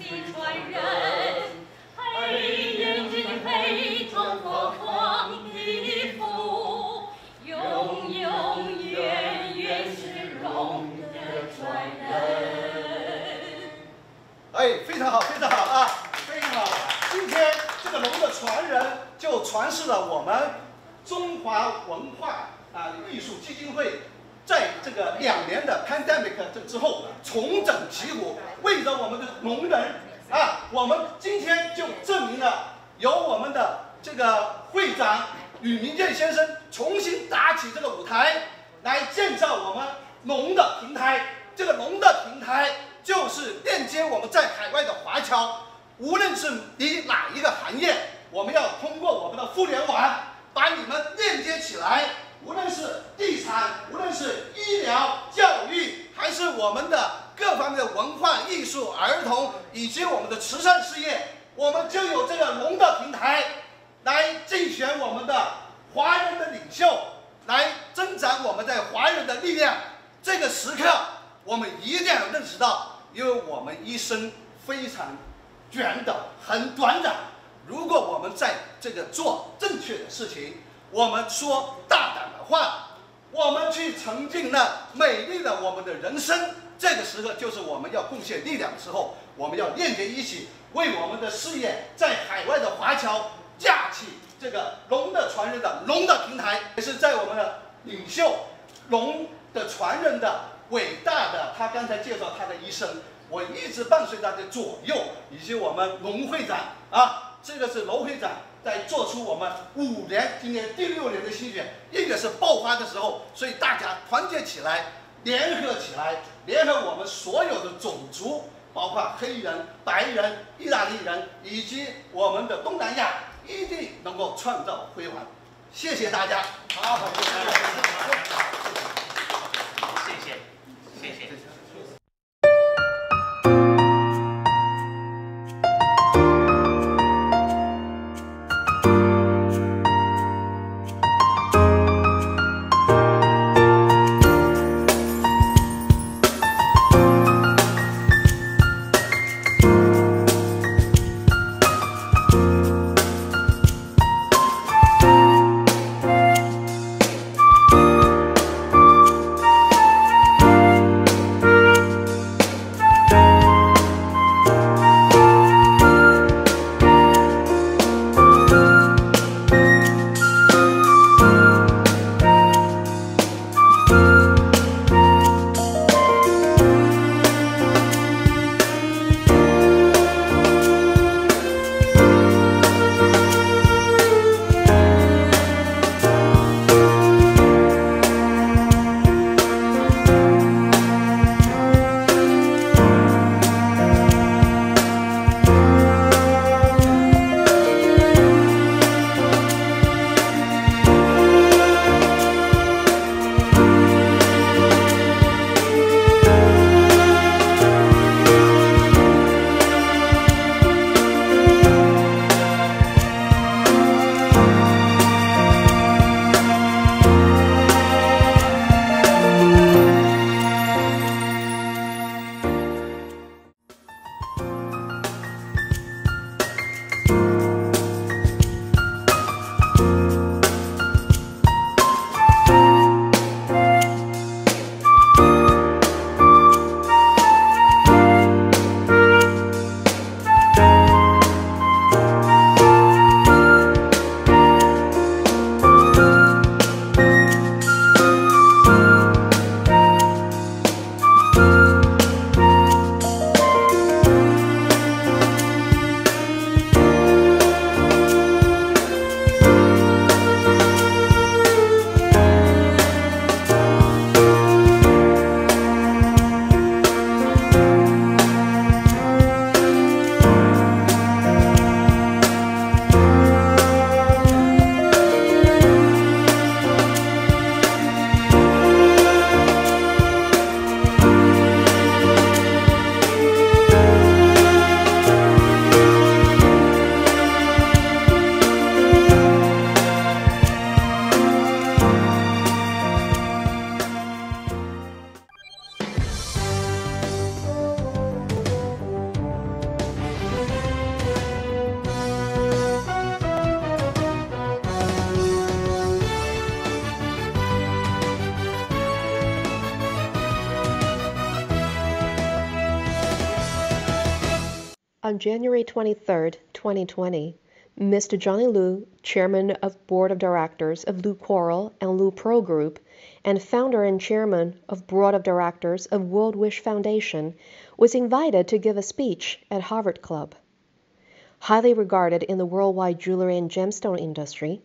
[SPEAKER 10] 传人，黑眼睛黑头发黄皮肤，永永远远是龙的传人。
[SPEAKER 12] 哎，非常好，非常好啊，非常好。今天这个龙的传人就传示了我们中华文化艺术基金会在这个2年的 pandemic 之后重整旗鼓，为着我们的龙人我们今天就证明了由我们的这个会长吕明鉴先生重新搭起这个舞台，来建造我们龙的平台。这个龙的平台就是链接我们在海外的华侨，无论是你哪一个行业，我们要通过我们的互联网把你们链接起来。无论是地产，无论是医疗、教育，还是我们的各方面的文化艺术、儿童以及我们的慈善事业，我们就有这个龙的平台来竞选我们的华人的领袖，来增长我们在华人的力量。这个时刻我们一定要认识到，因为我们一生非常很短暂，如果我们在这个做正确的事情，我们说大胆的话，我们去沉浸了美丽的我们的人生，这个时刻就是我们要贡献力量的时候，我们要链接一起，为我们的事业在海外的华侨架起这个龙的传人的龙的平台，也是在我们的领袖龙的传人的伟大的，他刚才介绍他的一生，我一直伴随他的左右，以及我们龙会长这个是楼会长在做出我们5年，今年第6年的心血，一个是爆发的时候，所以大家团结起来，联合起来，联合我们所有的种族，包括黑人、白人、意大利人以及我们的东南亚，一定能够创造辉煌。谢谢大家。好，
[SPEAKER 9] 谢谢，谢谢。
[SPEAKER 13] On January 23, 2020, Mr. Johnny Liu, chairman of board of directors of Liu Coral and Liu Pro Group, and founder and chairman of board of directors of World Wish Foundation, was invited to give a speech at Harvard Club. Highly regarded in the worldwide jewelry and gemstone industry,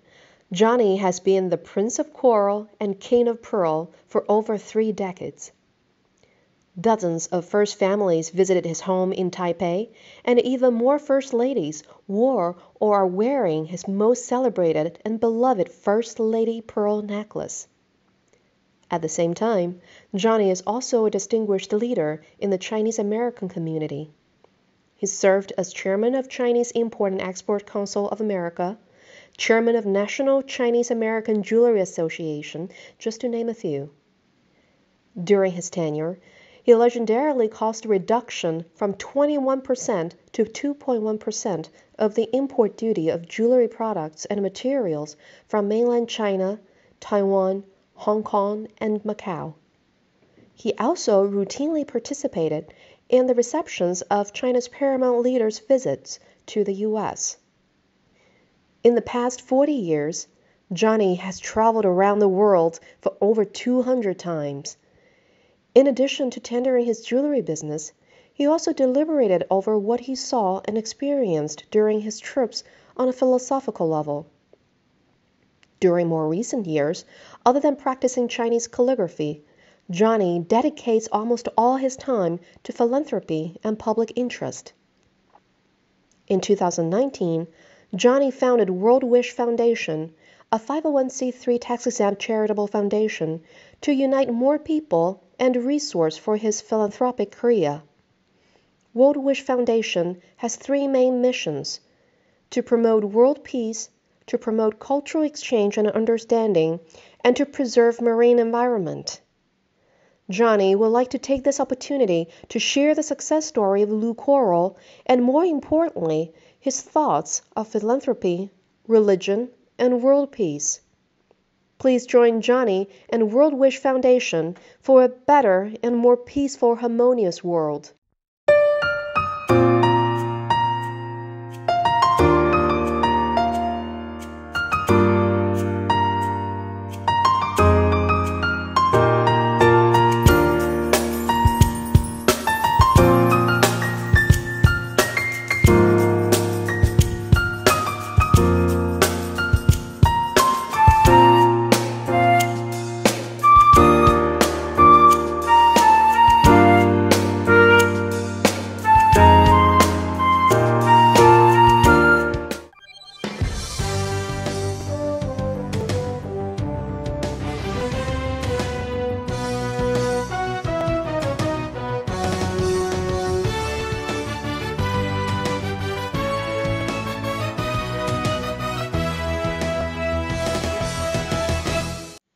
[SPEAKER 13] Johnny has been the Prince of Coral and King of Pearl for over 3 decades. Dozens of first families visited his home in Taipei, and even more first ladies wore or are wearing his most celebrated and beloved First Lady Pearl necklace. At the same time, Johnny is also a distinguished leader in the Chinese American community. He served as chairman of Chinese Import and Export Council of America, chairman of National Chinese American Jewelry Association, just to name a few. During his tenure, he legendarily caused a reduction from 21% to 2.1% of the import duty of jewelry products and materials from mainland China, Taiwan, Hong Kong, and Macau. He also routinely participated in the receptions of China's paramount leaders' visits to the U.S. In the past 40 years, Johnny has traveled around the world for over 200 times. In addition to tendering his jewelry business, he also deliberated over what he saw and experienced during his trips on a philosophical level. During more recent years, other than practicing Chinese calligraphy, Johnny dedicates almost all his time to philanthropy and public interest. In 2019, Johnny founded World Wish Foundation, a 501c3 tax-exempt charitable foundation, to unite more people and resource for his philanthropic career. World Wish Foundation has 3 main missions: to promote world peace, to promote cultural exchange and understanding, and to preserve marine environment. Johnny would like to take this opportunity to share the success story of Liu Coral and, more importantly, his thoughts of philanthropy, religion, and world peace. Please join Johnny and World Wish Foundation for a better and more peaceful, harmonious world.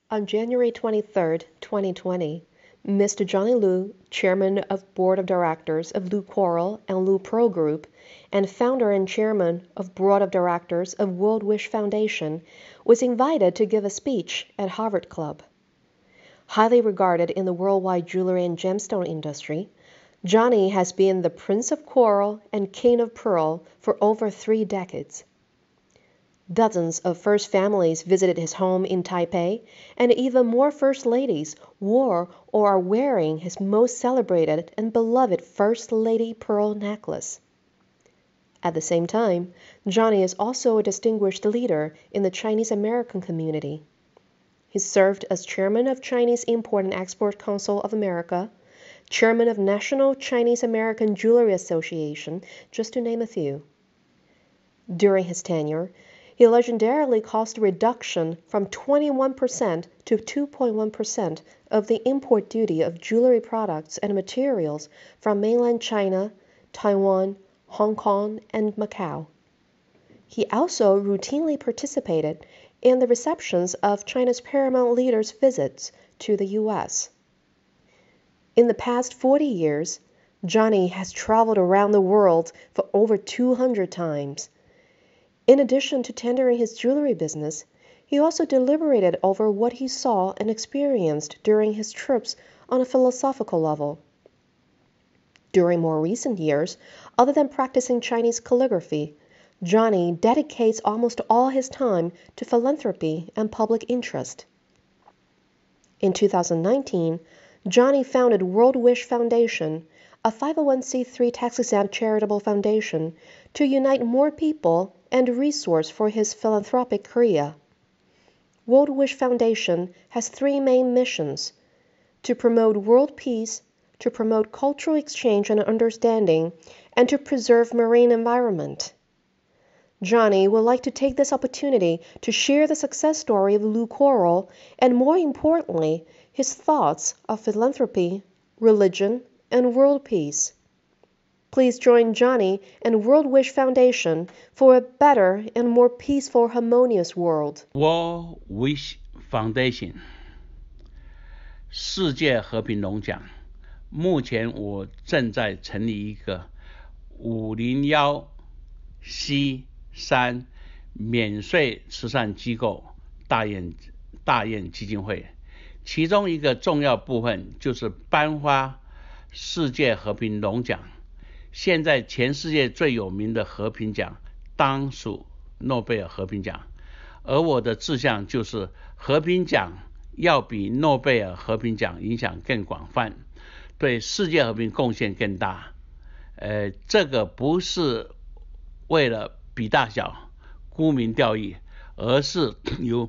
[SPEAKER 13] On January 23, 2020, Mr. Johnny Liu, chairman of board of directors of Liu Coral and Liu Pro Group, and founder and chairman of board of directors of World Wish Foundation, was invited to give a speech at Harvard Club. Highly regarded in the worldwide jewelry and gemstone industry, Johnny has been the Prince of Coral and King of Pearl for over 3 decades. Dozens of first families visited his home in Taipei, and even more first ladies wore or are wearing his most celebrated and beloved First Lady Pearl necklace. At the same time, Johnny is also a distinguished leader in the Chinese American community. He served as chairman of Chinese Import and Export Council of America, chairman of National Chinese American Jewelry Association, just to name a few. During his tenure, he legendarily caused a reduction from 21% to 2.1% of the import duty of jewelry products and materials from mainland China, Taiwan, Hong Kong, and Macau. He also routinely participated in the receptions of China's paramount leaders' visits to the U.S. In the past 40 years, Johnny has traveled around the world for over 200 times. In addition to tendering his jewelry business, he also deliberated over what he saw and experienced during his trips on a philosophical level. During more recent years, other than practicing Chinese calligraphy, Johnny dedicates almost all his time to philanthropy and public interest. In 2019, Johnny founded World Wish Foundation, a 501c3 tax-exempt charitable foundation, to unite more people and resource for his philanthropic career. World Wish Foundation has 3 main missions: to promote world peace, to promote cultural exchange and understanding, and to preserve marine environment. Johnny would like to take this opportunity to share the success story of Lu Coral and, more importantly, his thoughts of philanthropy, religion, and world peace. Please join Johnny and World Wish Foundation for a better and more peaceful, harmonious world.
[SPEAKER 3] World Wish Foundation 世界和平龙奖，目前我正在成立一个501C3免税慈善机构大雁基金会，其中一个重要部分就是颁发世界和平龙奖。现在全世界最有名的和平奖当属诺贝尔和平奖，而我的志向就是和平奖要比诺贝尔和平奖影响更广泛，对世界和平贡献更大。这个不是为了比大小、沽名钓誉，而是由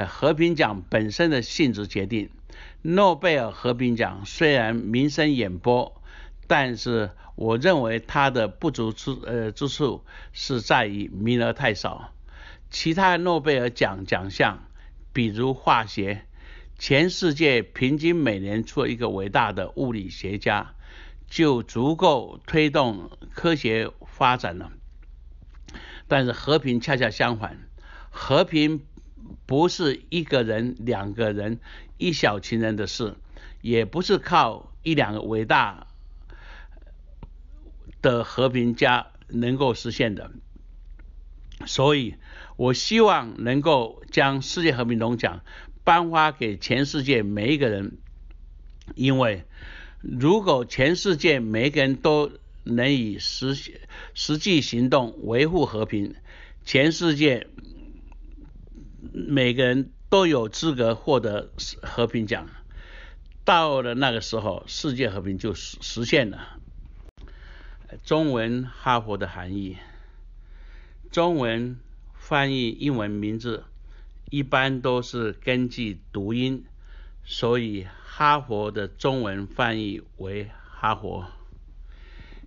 [SPEAKER 3] 和平奖本身的性质决定。诺贝尔和平奖虽然名声远播，但是我认为它的不足之处是在于名额太少。其他诺贝尔奖项，比如化学，全世界平均每年出一个伟大的物理学家，就足够推动科学发展了。但是和平恰恰相反，和平不是一个人、2个人、一小群人的事，也不是靠1-2个伟大的和平家能够实现的。所以我希望能够将世界和平龙奖颁发给全世界每一个人，因为如果全世界每一个人都能以实际行动维护和平，全世界每个人都有资格获得和平奖。到了那个时候，世界和平就实现了。中文哈佛的含义，中文翻译英文名字一般都是根据读音，所以哈佛的中文翻译为哈佛。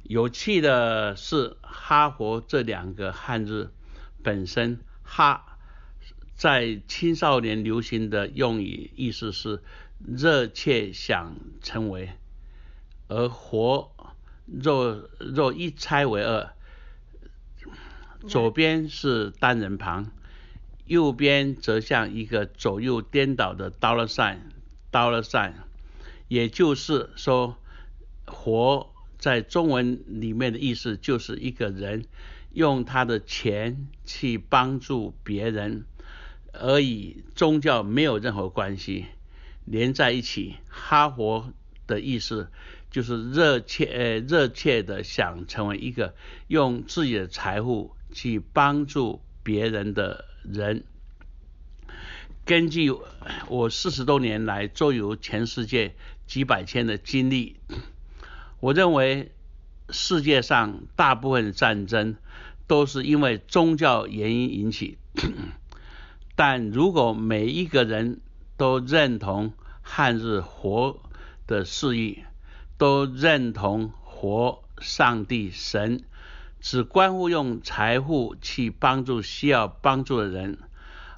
[SPEAKER 3] 有趣的是，哈佛这2个汉字本身，哈在青少年流行的用语意思是热切想成为，而活若一拆为2，左边是单人旁，右边则像一个左右颠倒的dollar sign，也就是说，活在中文里面的意思就是一个人用他的钱去帮助别人，而与宗教没有任何关系，连在一起。哈佛的意思就是热切的想成为一个用自己的财富去帮助别人的人。根据我40多年来周游全世界几百圈的经历，我认为世界上大部分战争都是因为宗教原因引起，但如果每一个人都认同汉日活的释义，都认同活上帝神只关乎用财富去帮助需要帮助的人，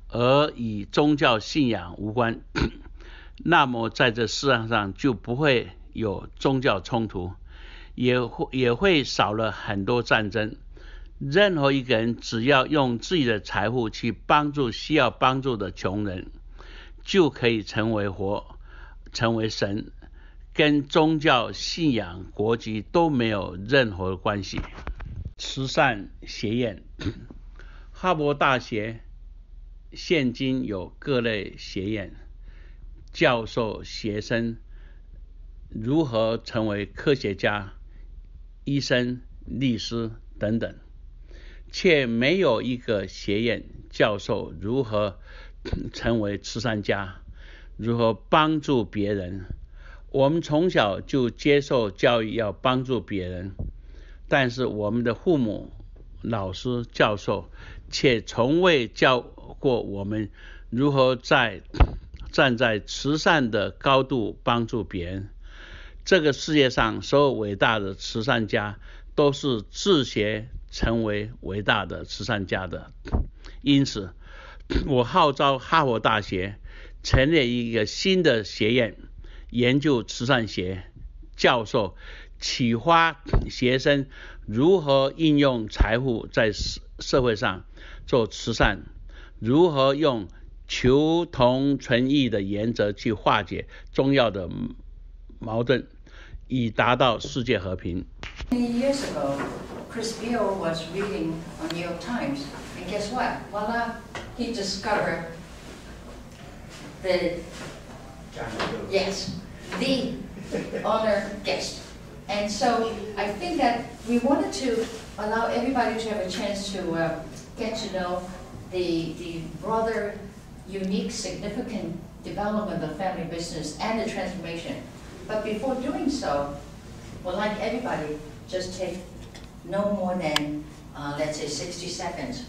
[SPEAKER 3] 而与宗教信仰无关，那么在这世界上就不会有宗教冲突，也会少了很多战争。任何一个人只要用自己的财富去帮助需要帮助的穷人，就可以成为神，跟宗教信仰国籍都没有任何关系。慈善学院，哈佛大学现今有各类学院，教授学生如何成为科学家、医生、律师等等，却没有一个学院教授如何成为慈善家，如何帮助别人。我们从小就接受教育要帮助别人，但是我们的父母、老师、教授却从未教过我们如何站在慈善的高度帮助别人。这个世界上所有伟大的慈善家都是自学成为伟大的慈善家的。因此我号召哈佛大学成立一个新的学院，研究慈善学，教授启发学生如何应用财富在社会上做慈善，如何用求同存异的原则去化解重要的矛盾，以达到世界和平。
[SPEAKER 14] Many years ago, Chris Beale was reading on New York Times, and guess what? Voila, he discovered the honored guest. And so I think that we wanted to allow everybody to have a chance to get to know the broader, unique, significant development of family business and the transformation. But before doing so, we'd like everybody just take no more than, let's say, 60 seconds.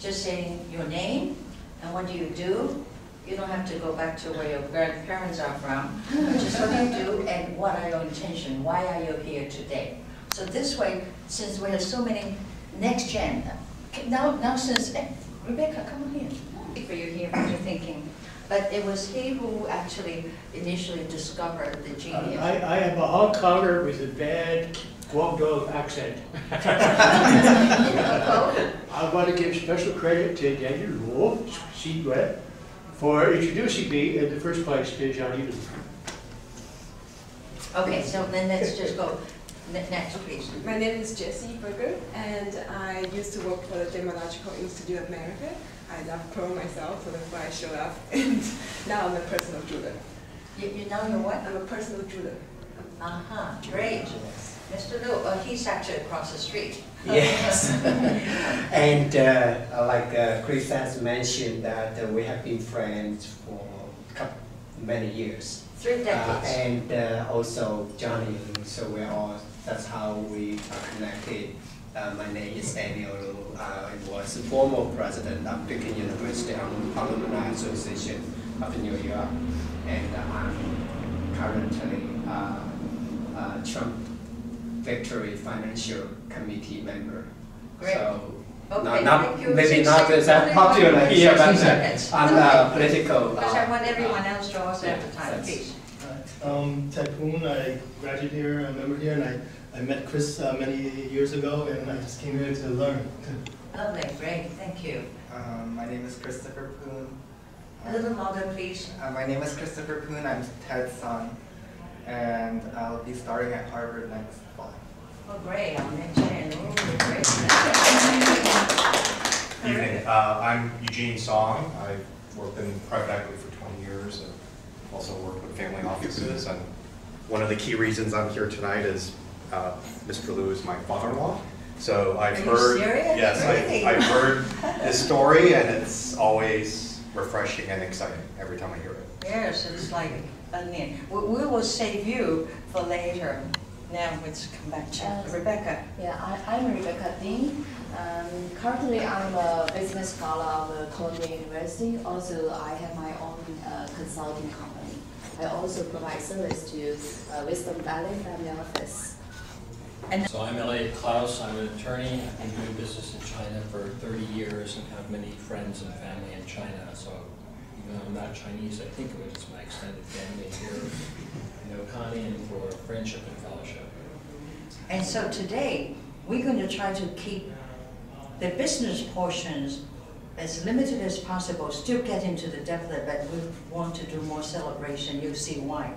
[SPEAKER 14] Just saying your name and what do you do. You don't have to go back to where your grandparents are from. Just what do you do and what are your intentions? Why are you here today? So this way, since we have so many next gen, now since, Rebecca, come on here. For you here, what you're thinking. But it was he who actually initially discovered the genius.
[SPEAKER 15] I am a Hong Konger with a bad Guangdong accent. I want to give special credit to Daniel Luo, Xi-Yue, for introducing me in the first place to Johnny Lu.
[SPEAKER 14] Okay, so then let's just go next, please.
[SPEAKER 16] My name is Jessie Berger, and I used to work for the Gemological Institute of America. I love clone myself, so that's why I showed up. And now I'm a personal jeweler.
[SPEAKER 14] You know you're what?
[SPEAKER 16] I'm a personal jeweler.
[SPEAKER 14] Great. Mr. Liu, he's actually across the street.
[SPEAKER 8] Yes. And like Chris has mentioned that we have been friends for many years.
[SPEAKER 14] 3 decades.
[SPEAKER 8] And also Johnny, so that's how we are connected. My name is Daniel Lu. I was the former president of Peking University Alumni Association of New York. And I'm currently Trump Victory Financial Committee member.
[SPEAKER 14] Great.
[SPEAKER 8] So,
[SPEAKER 14] okay,
[SPEAKER 8] maybe not that popular here, but I'm political.
[SPEAKER 14] Because I want everyone else to also have the time, please.
[SPEAKER 17] Poon, I graduated here, a member here, and I met Chris many years ago, and I just came here to learn.
[SPEAKER 14] Lovely, great, thank you.
[SPEAKER 18] My name is Christopher Poon.
[SPEAKER 14] A little louder, please.
[SPEAKER 18] My name is Christopher Poon. I'm Ted's son, and I'll be starting at Harvard next fall.
[SPEAKER 14] Oh, great! I'll mention. Great.
[SPEAKER 19] Evening. I'm Eugene Song. I've worked in private equity for 20 years, and also worked with family offices. And one of the key reasons I'm here tonight is Mr. Liu is my father-in-law. So I've heard, yes, I've heard his story, and it's always refreshing and exciting every time I hear it.
[SPEAKER 14] Yes, it's like, we will save you for later. Now let's come back to Rebecca.
[SPEAKER 20] Yeah, I'm Rebecca Ding. Currently, I'm a business scholar of Columbia University. Also, I have my own consulting company. I also provide service to Wisdom Valley Family Office.
[SPEAKER 21] So I'm Elliot Klaus. I'm an attorney. I've been doing business in China for 30 years and have many friends and family in China. So even though I'm not Chinese, I think of it as my extended family here in Otani and for friendship and fellowship.
[SPEAKER 14] And so today, we're going to try to keep the business portions as limited as possible, still get into the depth of it, but we want to do more celebration. You'll see why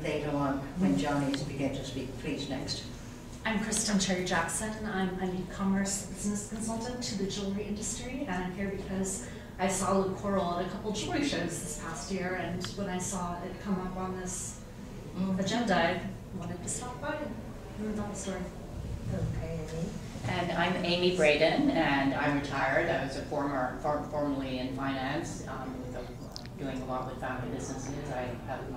[SPEAKER 14] later on when Johnny begins to speak. Please, next.
[SPEAKER 22] I'm Kristin Cherry-Jackson. I'm an e-commerce business consultant to the jewelry industry, and I'm here because I saw Lou Coral at a couple jewelry shows this past year, and when I saw it come up on this agenda, I wanted to stop by and tell the story.
[SPEAKER 1] Okay, Amy.
[SPEAKER 2] And I'm Amy Braden, and I'm retired. I was a formerly in finance, doing a lot with family businesses. I have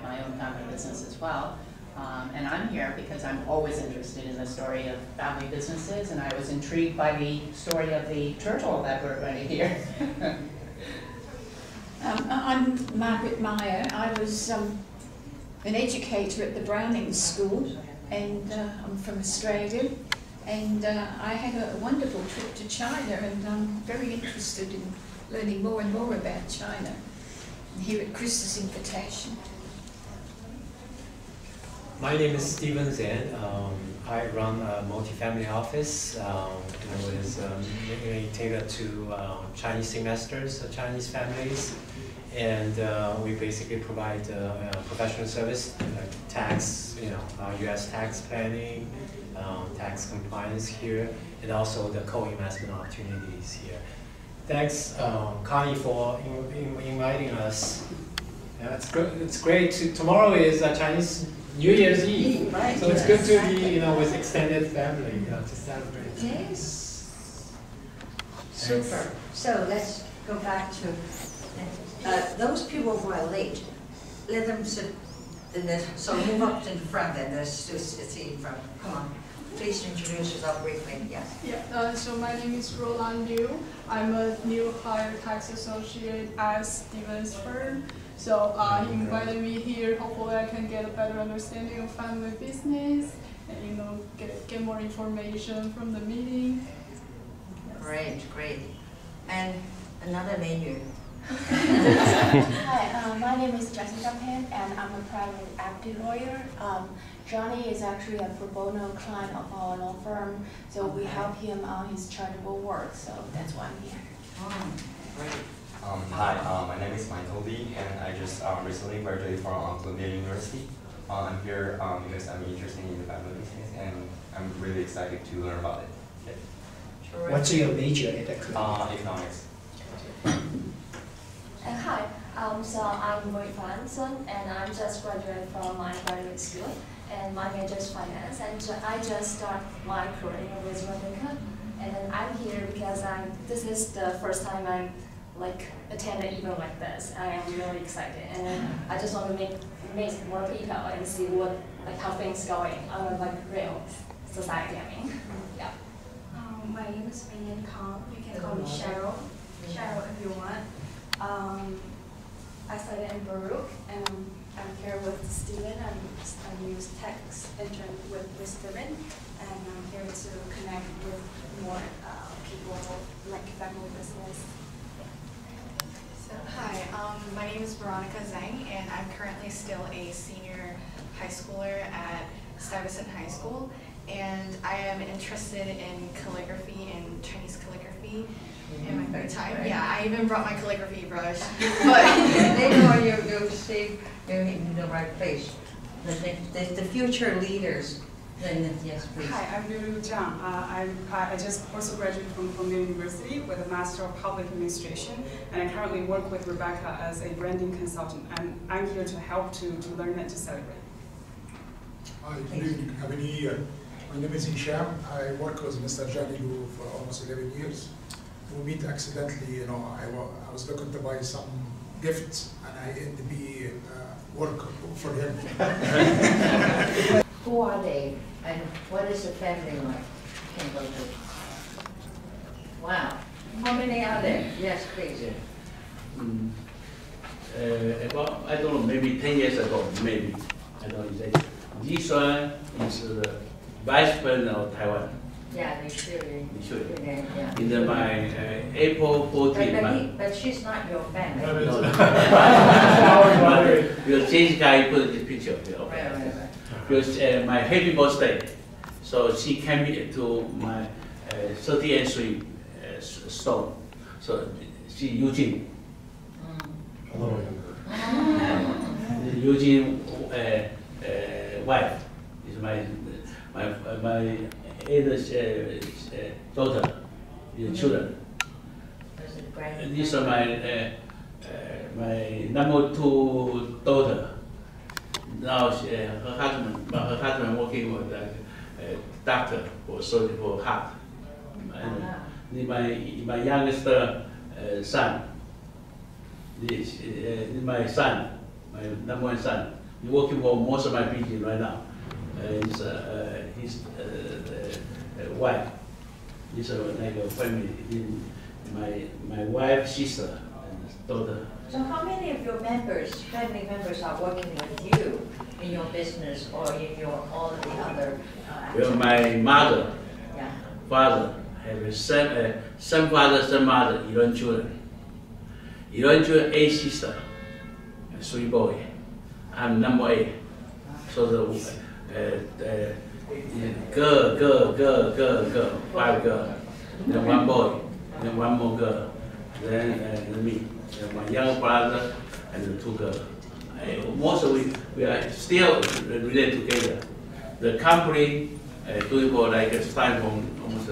[SPEAKER 2] my own family business as well. And I'm here because I'm always interested in the story of family businesses, and I was intrigued by the story of the turtle that we're going to hear.
[SPEAKER 23] I'm Margaret Meyer. I was an educator at the Browning School, and I'm from Australia. And I had a wonderful trip to China, and I'm very interested in learning more and more about China. And here at Chris's invitation.
[SPEAKER 24] My name is Stephen Zhen. I run a multifamily office. Is mainly tailored to Chinese semesters, Chinese families, and we basically provide professional service like tax, U.S. tax planning, tax compliance here, and also the co-investment opportunities here. Thanks, Connie, for inviting us. Yeah, it's great. Tomorrow is Chinese New Year's Eve, right? So it's good to be, with extended family to celebrate.
[SPEAKER 1] Yes. Super. So let's go back to those people who are late. Let them sit. So move up to the front, and let's just see in front. Come on. Please introduce yourself briefly. Yes.
[SPEAKER 25] Yeah. So my name is Roland Liu. I'm a new hire tax associate at Stevens firm. So he invited me here. Hopefully, I can get a better understanding of family business, and get more information from the meeting. Yes.
[SPEAKER 1] Great. And another menu.
[SPEAKER 26] Hi, my name is Jessica Pan, and I'm a private equity lawyer. Johnny is actually a pro bono client of our law firm, so we help him on his charitable work. So that's why I'm here.
[SPEAKER 1] Great.
[SPEAKER 27] Hi, my name is Michael Lee, and I just recently graduated from Columbia University. I'm here because I'm interested in the family business, and I'm really excited to learn about it. Yeah.
[SPEAKER 8] What's your major at
[SPEAKER 27] economics.
[SPEAKER 26] Hi, so I'm Roy Franson, and I'm just graduated from my graduate school, and my major is finance, and I just started my career with Veronica, and then I'm here because this is the first time I attend an event like this. I am really excited, and I just want to meet more people and see how things going on real society. Yeah.
[SPEAKER 28] My name is Minion Kong. You can call me Cheryl. Cheryl if you want. I studied in Baruch, and I'm here with Steven. I'm a tax intern with Steven, and I'm here to connect with more people like family business.
[SPEAKER 29] So, hi, my name is Veronica Zhang, and I'm currently still a senior high schooler at Stuyvesant High School, and I am interested in calligraphy and Chinese calligraphy. In my free time, yeah, I even brought my calligraphy brush.
[SPEAKER 1] But they know you're safe, you're in the right place. The future leaders. Then yes, please.
[SPEAKER 30] Hi, I'm Veronica Zhang. I just also graduated from Columbia University with a Master of Public Administration, and I currently work with Rebecca as a branding consultant. And I'm here to help to learn and to celebrate.
[SPEAKER 31] Hi, good evening. My name is Hisham. I work with Mr. Johnny Lu for almost 11 years. We meet accidentally, I was looking to buy some gifts, and I ended up being work for him.
[SPEAKER 1] Who are they, and what is the family like? Can go to. Wow. How many are there? Yes, please.
[SPEAKER 3] About, I don't know, maybe 10 years ago, maybe. I don't know. This one is Vice President of Taiwan.
[SPEAKER 1] Yeah, they should. Yeah.
[SPEAKER 3] In my April 14th.
[SPEAKER 1] But she's not your family.
[SPEAKER 3] No. Because Jessica put the picture. Right. Because my happy birthday, so she came to my 30th Street store. So she Eugene. Eugene wife is my eldest daughter, children. These are my number 2 daughter. Now her husband working with doctor for surgery for heart. And my youngest son, my son, my number one son, he's working for most of my business right now. His wife, he's like a family. My wife's sister and daughter.
[SPEAKER 1] So how many of your members, family members, are working with you in your business or in your all of the other
[SPEAKER 3] Well, my mother,
[SPEAKER 1] yeah.
[SPEAKER 3] father, have some father, some mother, 11 children. 11 children, 8 sisters, and 3 boys. I'm number 8. So the girl, 5 girls, then 1 boy, then 1 more girl, then me, then my young brother, and the 2 girls. Most of we are still related together. The company doing for like a time from almost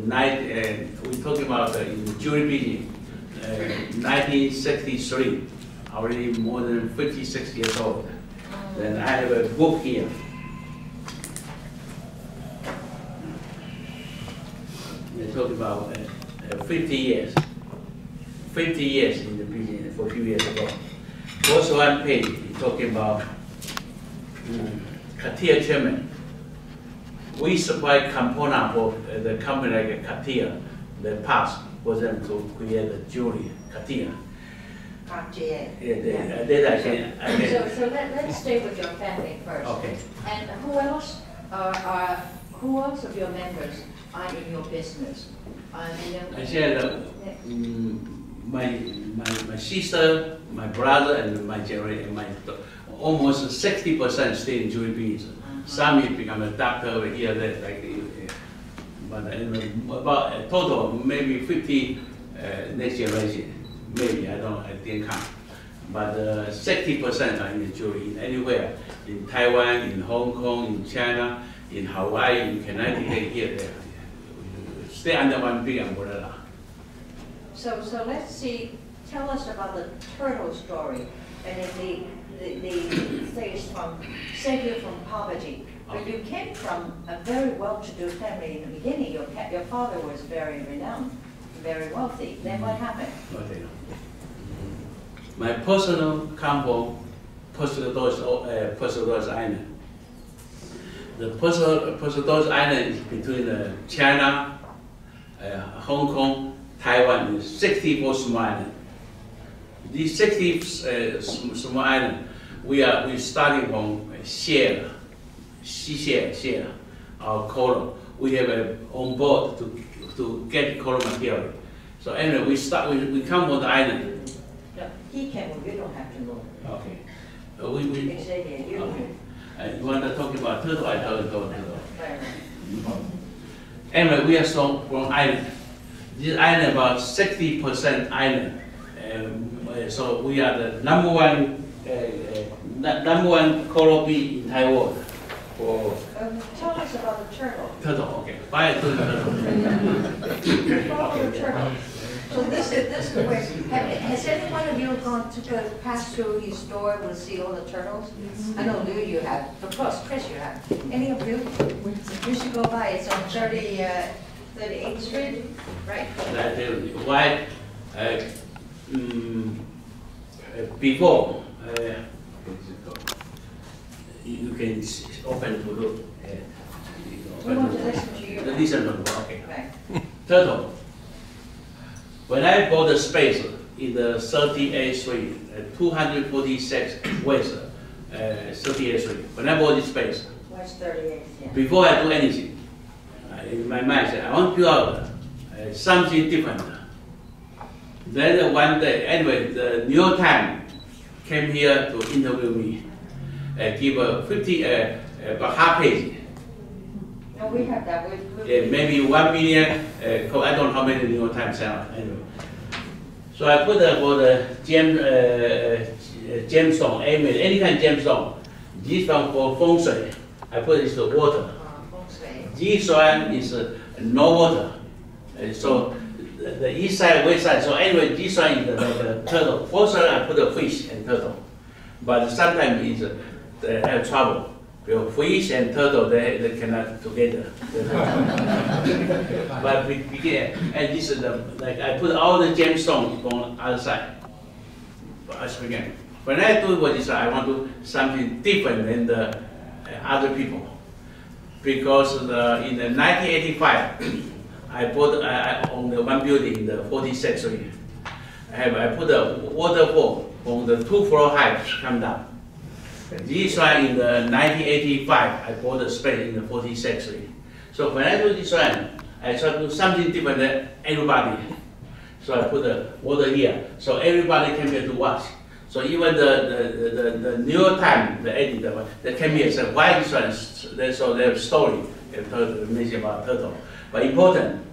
[SPEAKER 3] 9. We're talking about in the jewelry business, 1963. Already more than 56 years old. Then I have a book here. We're talking about 50 years. 50 years in the business for a few years ago. Also one page, talking about Cartier chairman. We supply component for the company like Cartier, the parts for them to create the jewelry, Cartier.
[SPEAKER 1] Cartier.
[SPEAKER 3] Yeah.
[SPEAKER 1] So let's stay with your family first.
[SPEAKER 3] Okay.
[SPEAKER 1] And who else of your members are in your business?
[SPEAKER 3] I said my sister, my brother, and my generation, almost 60% stay in jewelry business. Some will become a doctor over here, there, like, but about a total maybe 50 next generation. Maybe I didn't count. But 60% are in the jewelry in anywhere, in Taiwan, in Hong Kong, in China, in Hawaii, in Connecticut, here, there. Stay under one big umbrella.
[SPEAKER 1] So let's see. Tell us about the turtle story, and the stage from save you from poverty. But you came from a very well-to-do family in the beginning. Your father was very renowned, very wealthy. Then what happened?
[SPEAKER 3] My personal come from Posadores Island. The Posadores Island is between China, Hong Kong, Taiwan, is 64 small islands. These 60 small islands, we starting from share, our color. We have on board to get color material. So anyway, we come from the island.
[SPEAKER 1] No, he came. You don't have to know.
[SPEAKER 3] Okay.
[SPEAKER 1] You
[SPEAKER 3] want to talk about turtle? I tell you turtle. Anyway, we are from island. This island about 60% island. So we are the number one color bee in Taiwan.
[SPEAKER 1] Tell us about the turtle.
[SPEAKER 3] Turtle, okay. Why turtle?
[SPEAKER 1] Follow the turtle. So this is the way. Has any one of you gone to pass through his store to see all the turtles? I know Lou, you have. Of course, Chris, you have. Any of you? You should go by. It's on 38th Street, right?
[SPEAKER 3] Why? Before you can open to look.
[SPEAKER 1] We want to listen to you.
[SPEAKER 3] Listen to you. Okay.
[SPEAKER 1] Right.
[SPEAKER 3] Turtle. When I bought the space in the 38th Street, 246 West, 38th Street. When I bought this space,
[SPEAKER 1] West 38th, yeah.
[SPEAKER 3] Before I do anything, in my mind I said, I want to build something different. Then one day, anyway, the New York Times came here to interview me, give about half page.
[SPEAKER 1] No, we have that.
[SPEAKER 3] Maybe 1 million, I don't know how many New York Times sell anyway. So I put for the gemstone, any kind of gemstone. This one for feng shui, I put it to water. This one is no water. So the east side, west side. So anyway, this one is the turtle. Also, I put a fish and turtle. But sometimes it's have trouble Because fish and turtle, they cannot together. But we can, and this is like I put all the gemstones on the other side. As again, when I do what this, I want to do something different than the other people. Because in the 1985, I bought I own the one building in the 46th Street. I put a waterfall from the 2-floor height come down. This one in the 1985, I bought a space in the 46th Street. So when I do this one, I try to do something different than everybody. So I put the water here, so everybody came here to watch. So even the New York Times, the editor, they came here and said, why this one? So they have a story, mention about turtle. But important,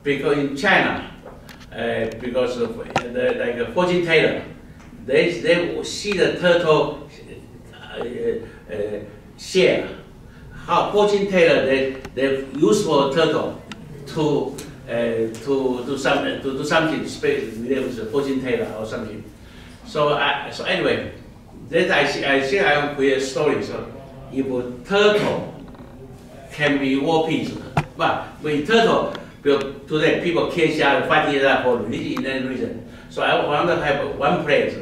[SPEAKER 3] because in China, because of like fortune teller, they see the turtle share. How fortune teller they use for turtle to do something special with the fortune teller or something. So anyway, that I think I will create a story. So if a turtle can be war peace, but with turtle, today people kill each other, fight each other for religion reason. So I want to have one place.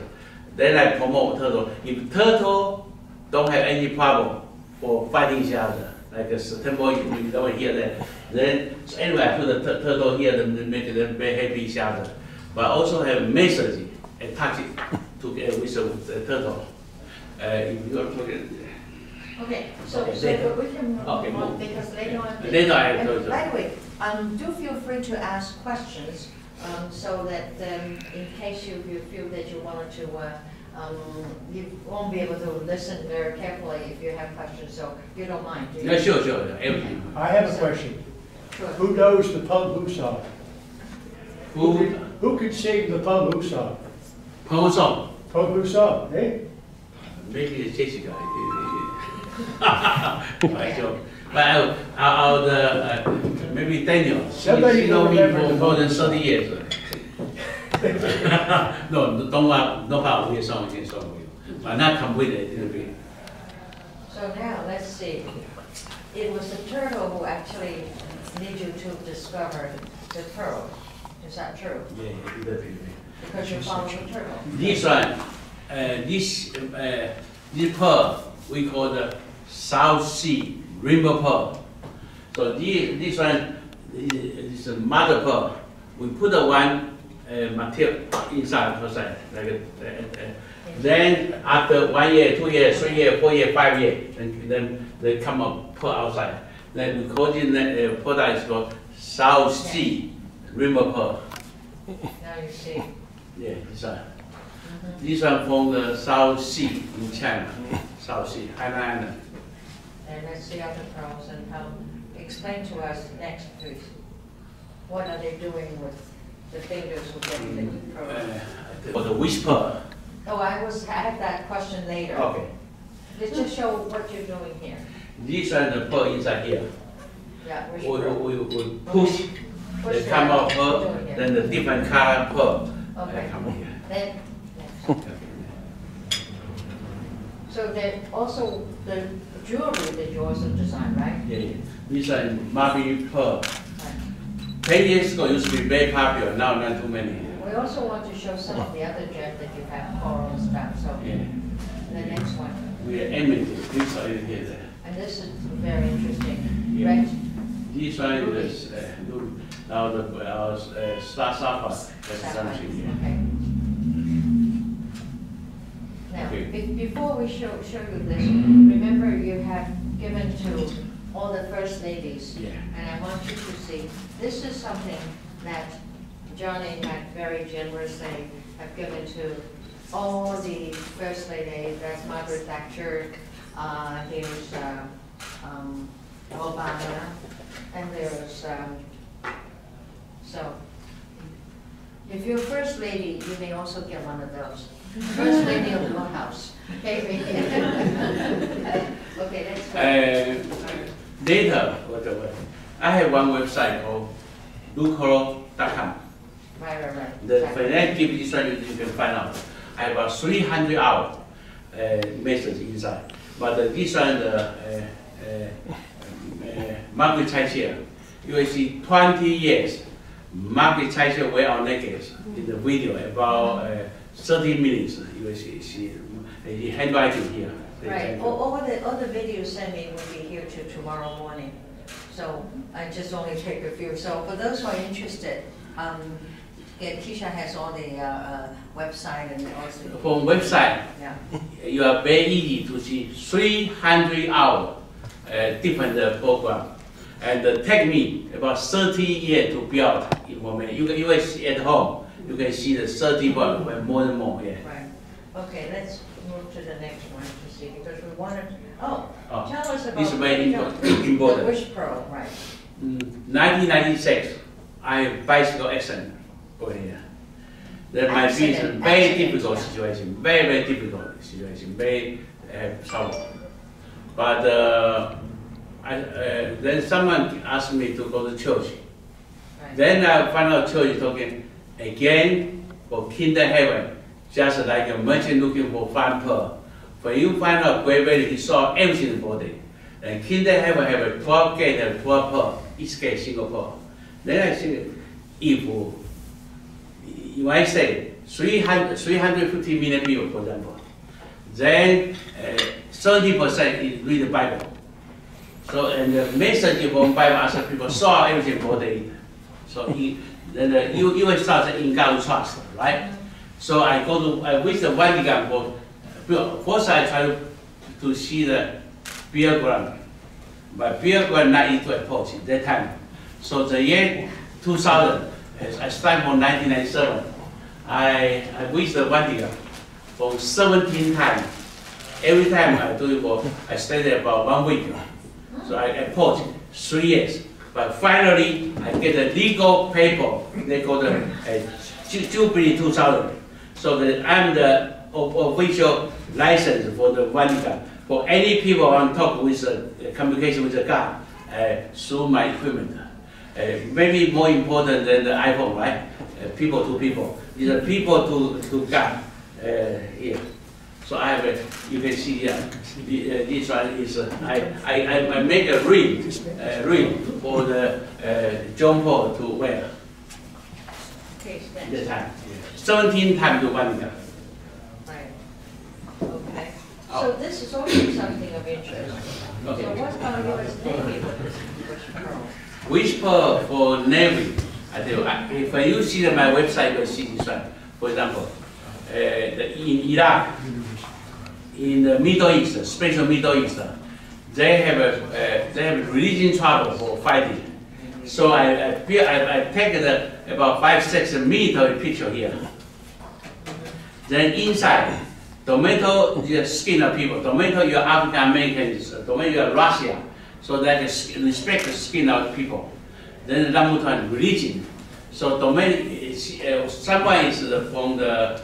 [SPEAKER 3] Then I promote turtle. If turtle don't have any problem for fighting each other, like a September, you don't hear that. Then so anyway, I put the turtle here to make them very happy each other. But also have message attached together with the turtle. If you are talking.
[SPEAKER 1] Okay, so we can move on because later on.
[SPEAKER 3] Later I have to.
[SPEAKER 1] By the way, do feel free to ask questions so that in case you feel that you wanted to, you won't be able to listen very carefully if you have questions. So you don't mind, do you?
[SPEAKER 3] Yeah, sure. Everything.
[SPEAKER 4] I have a question.
[SPEAKER 1] Sure.
[SPEAKER 4] Who knows the Poon song? Who could sing the Poon song?
[SPEAKER 3] Poon song.
[SPEAKER 4] Poon song, eh?
[SPEAKER 3] Maybe it's Jessica. But I'll maybe Daniel. She know me for more than 30 years. No, don't worry, no problem. We're song against song with you, but not completely. It'll be.
[SPEAKER 1] So now let's see. It was the turtle who actually led you to discover the pearl. Is that true?
[SPEAKER 3] Yeah, definitely.
[SPEAKER 1] Because you followed the turtle.
[SPEAKER 3] This one, this pearl we call the South Sea Rainbow Pearl. So this one is a mother pearl. We put the one material inside, outside. Then after 1 year, 2 years, 3 years, 4 years, 5 years, then they come up pearl outside. Then we call it the product is called South Sea Rainbow Pearl.
[SPEAKER 1] Now you see.
[SPEAKER 3] Yeah, this one. This one from the South Sea in China. South Sea, Hainan Island.
[SPEAKER 1] And let's see other pearls and explain to us next, please. What are they doing with the fingers who get the pearl?
[SPEAKER 3] For the which pearl?
[SPEAKER 1] Oh, I have that question later.
[SPEAKER 3] Okay.
[SPEAKER 1] Let's just show what you're doing here.
[SPEAKER 3] This one the pearl inside here.
[SPEAKER 1] Yeah, which
[SPEAKER 3] we push the come out pearl, then the different color pearl.
[SPEAKER 1] Okay.
[SPEAKER 3] Come here.
[SPEAKER 1] Then, so then also the jewelry that you also design, right?
[SPEAKER 3] Yeah. This one marble pearl. 10 years ago, it used to be very popular. Now, not too many.
[SPEAKER 1] We also want to show some of the other gems that you have, coral and stuff. So the next one.
[SPEAKER 3] We are aiming this one here.
[SPEAKER 1] And this is very interesting.
[SPEAKER 3] Yeah.
[SPEAKER 1] Right?
[SPEAKER 3] This one is now the star sapphire. That's something here.
[SPEAKER 1] Okay. Now, before we show you this, remember you have given to all the first ladies.
[SPEAKER 3] Yeah.
[SPEAKER 1] And I want you to see, this is something that Johnny had very generously have given to all the first ladies. That's Margaret Thatcher, here's Obama, and there's, so, if you're first lady, you may also get one of those. First lady of the house. Okay, okay, that's good.
[SPEAKER 3] Data, whatever. I have one website called lucro.com.
[SPEAKER 1] Right.
[SPEAKER 3] The financial give this one you can find out. I have about 300 hours message inside. but this one market share, you will see 20 years market share were on naked in the video about 30 minutes. You will see handwriting here.
[SPEAKER 1] Right. All the videos sent me will be here till tomorrow morning. So I just only take a few. So for those who are interested, Keisha has all the website and also.
[SPEAKER 3] From website,
[SPEAKER 1] yeah,
[SPEAKER 3] you are very easy to see 300 hours different program, and take me about 30 years to build information. You will see at home. You can see the 30 more and more. Yeah.
[SPEAKER 1] Right. Okay. Let's move to the next one to see because we wanted. Oh, tell us about
[SPEAKER 3] this is very important.
[SPEAKER 1] The Wish Pearl, right?
[SPEAKER 3] 1996, I have bicycle accident over here. That might be a very difficult situation, very difficult situation, very trouble. But then someone asked me to go to church. Right. Then I found out church talking again for kingdom heaven, just like a merchant looking for fine pearl. When you find out great value, he saw everything for it. And kingdom heaven have a 12 gate and 12 pearl, each gate single pearl. Then I think if I say 350 million people, for example, then 30% is read the Bible. So and the message from Bible other people saw everything for it. So then you will start in God's trust, right? So I with the Vatican for. First, I try to see the beer ground, but beer ground not into approach at that time. So the year 2000, I started from 1997. I visit the Vatican for 17 times. Every time I do it I stay there about 1 week. So I approach 3 years. But finally, I get a legal paper. They call the Jubilee 2000. So I'm the official license for the Vatican for any people on top with communication with God through my equipment. Maybe more important than the iPhone, right? People to people. These are people to God here. So I have you can see here. This one is I make a ring for the John Paul to wear.
[SPEAKER 1] Okay,
[SPEAKER 3] the time 17 times to Vatican.
[SPEAKER 1] Okay. So this is also something of interest.
[SPEAKER 3] Okay.
[SPEAKER 1] So what about U.S. Navy with this Wish Pearl?
[SPEAKER 3] Wish Pearl for Navy. I tell you, if you see my website, you will see this one. For example, in Iraq, in the Middle East, special Middle East, they have religion trouble for fighting. So I take about 5-6 military picture here. Then inside. Tomato is the skin of people. Tomato, you are African Americans. Tomato, you are Russia. So that is respect the skin of people. Then the Rambutan religion. So tomato is someone is from the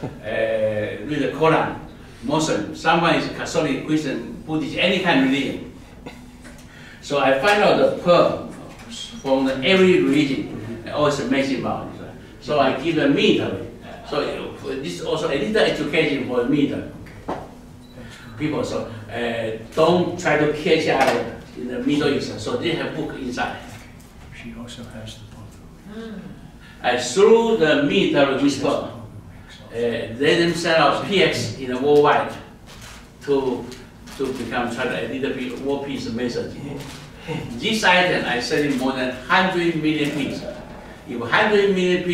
[SPEAKER 3] read the Quran, Muslim. Someone is Catholic, Christian, Buddhist, any kind of religion. So I find out the pearl from every religion. I always mention about it. So I give a military. So this is also a little education for military people. So don't try to catch each other in the Middle East. So they have book inside.
[SPEAKER 4] She also has the book.
[SPEAKER 3] Through the military whisper, they themselves PX in the worldwide to become try a little bit war peace message. This item I sell more than 100 million pieces. If 100 million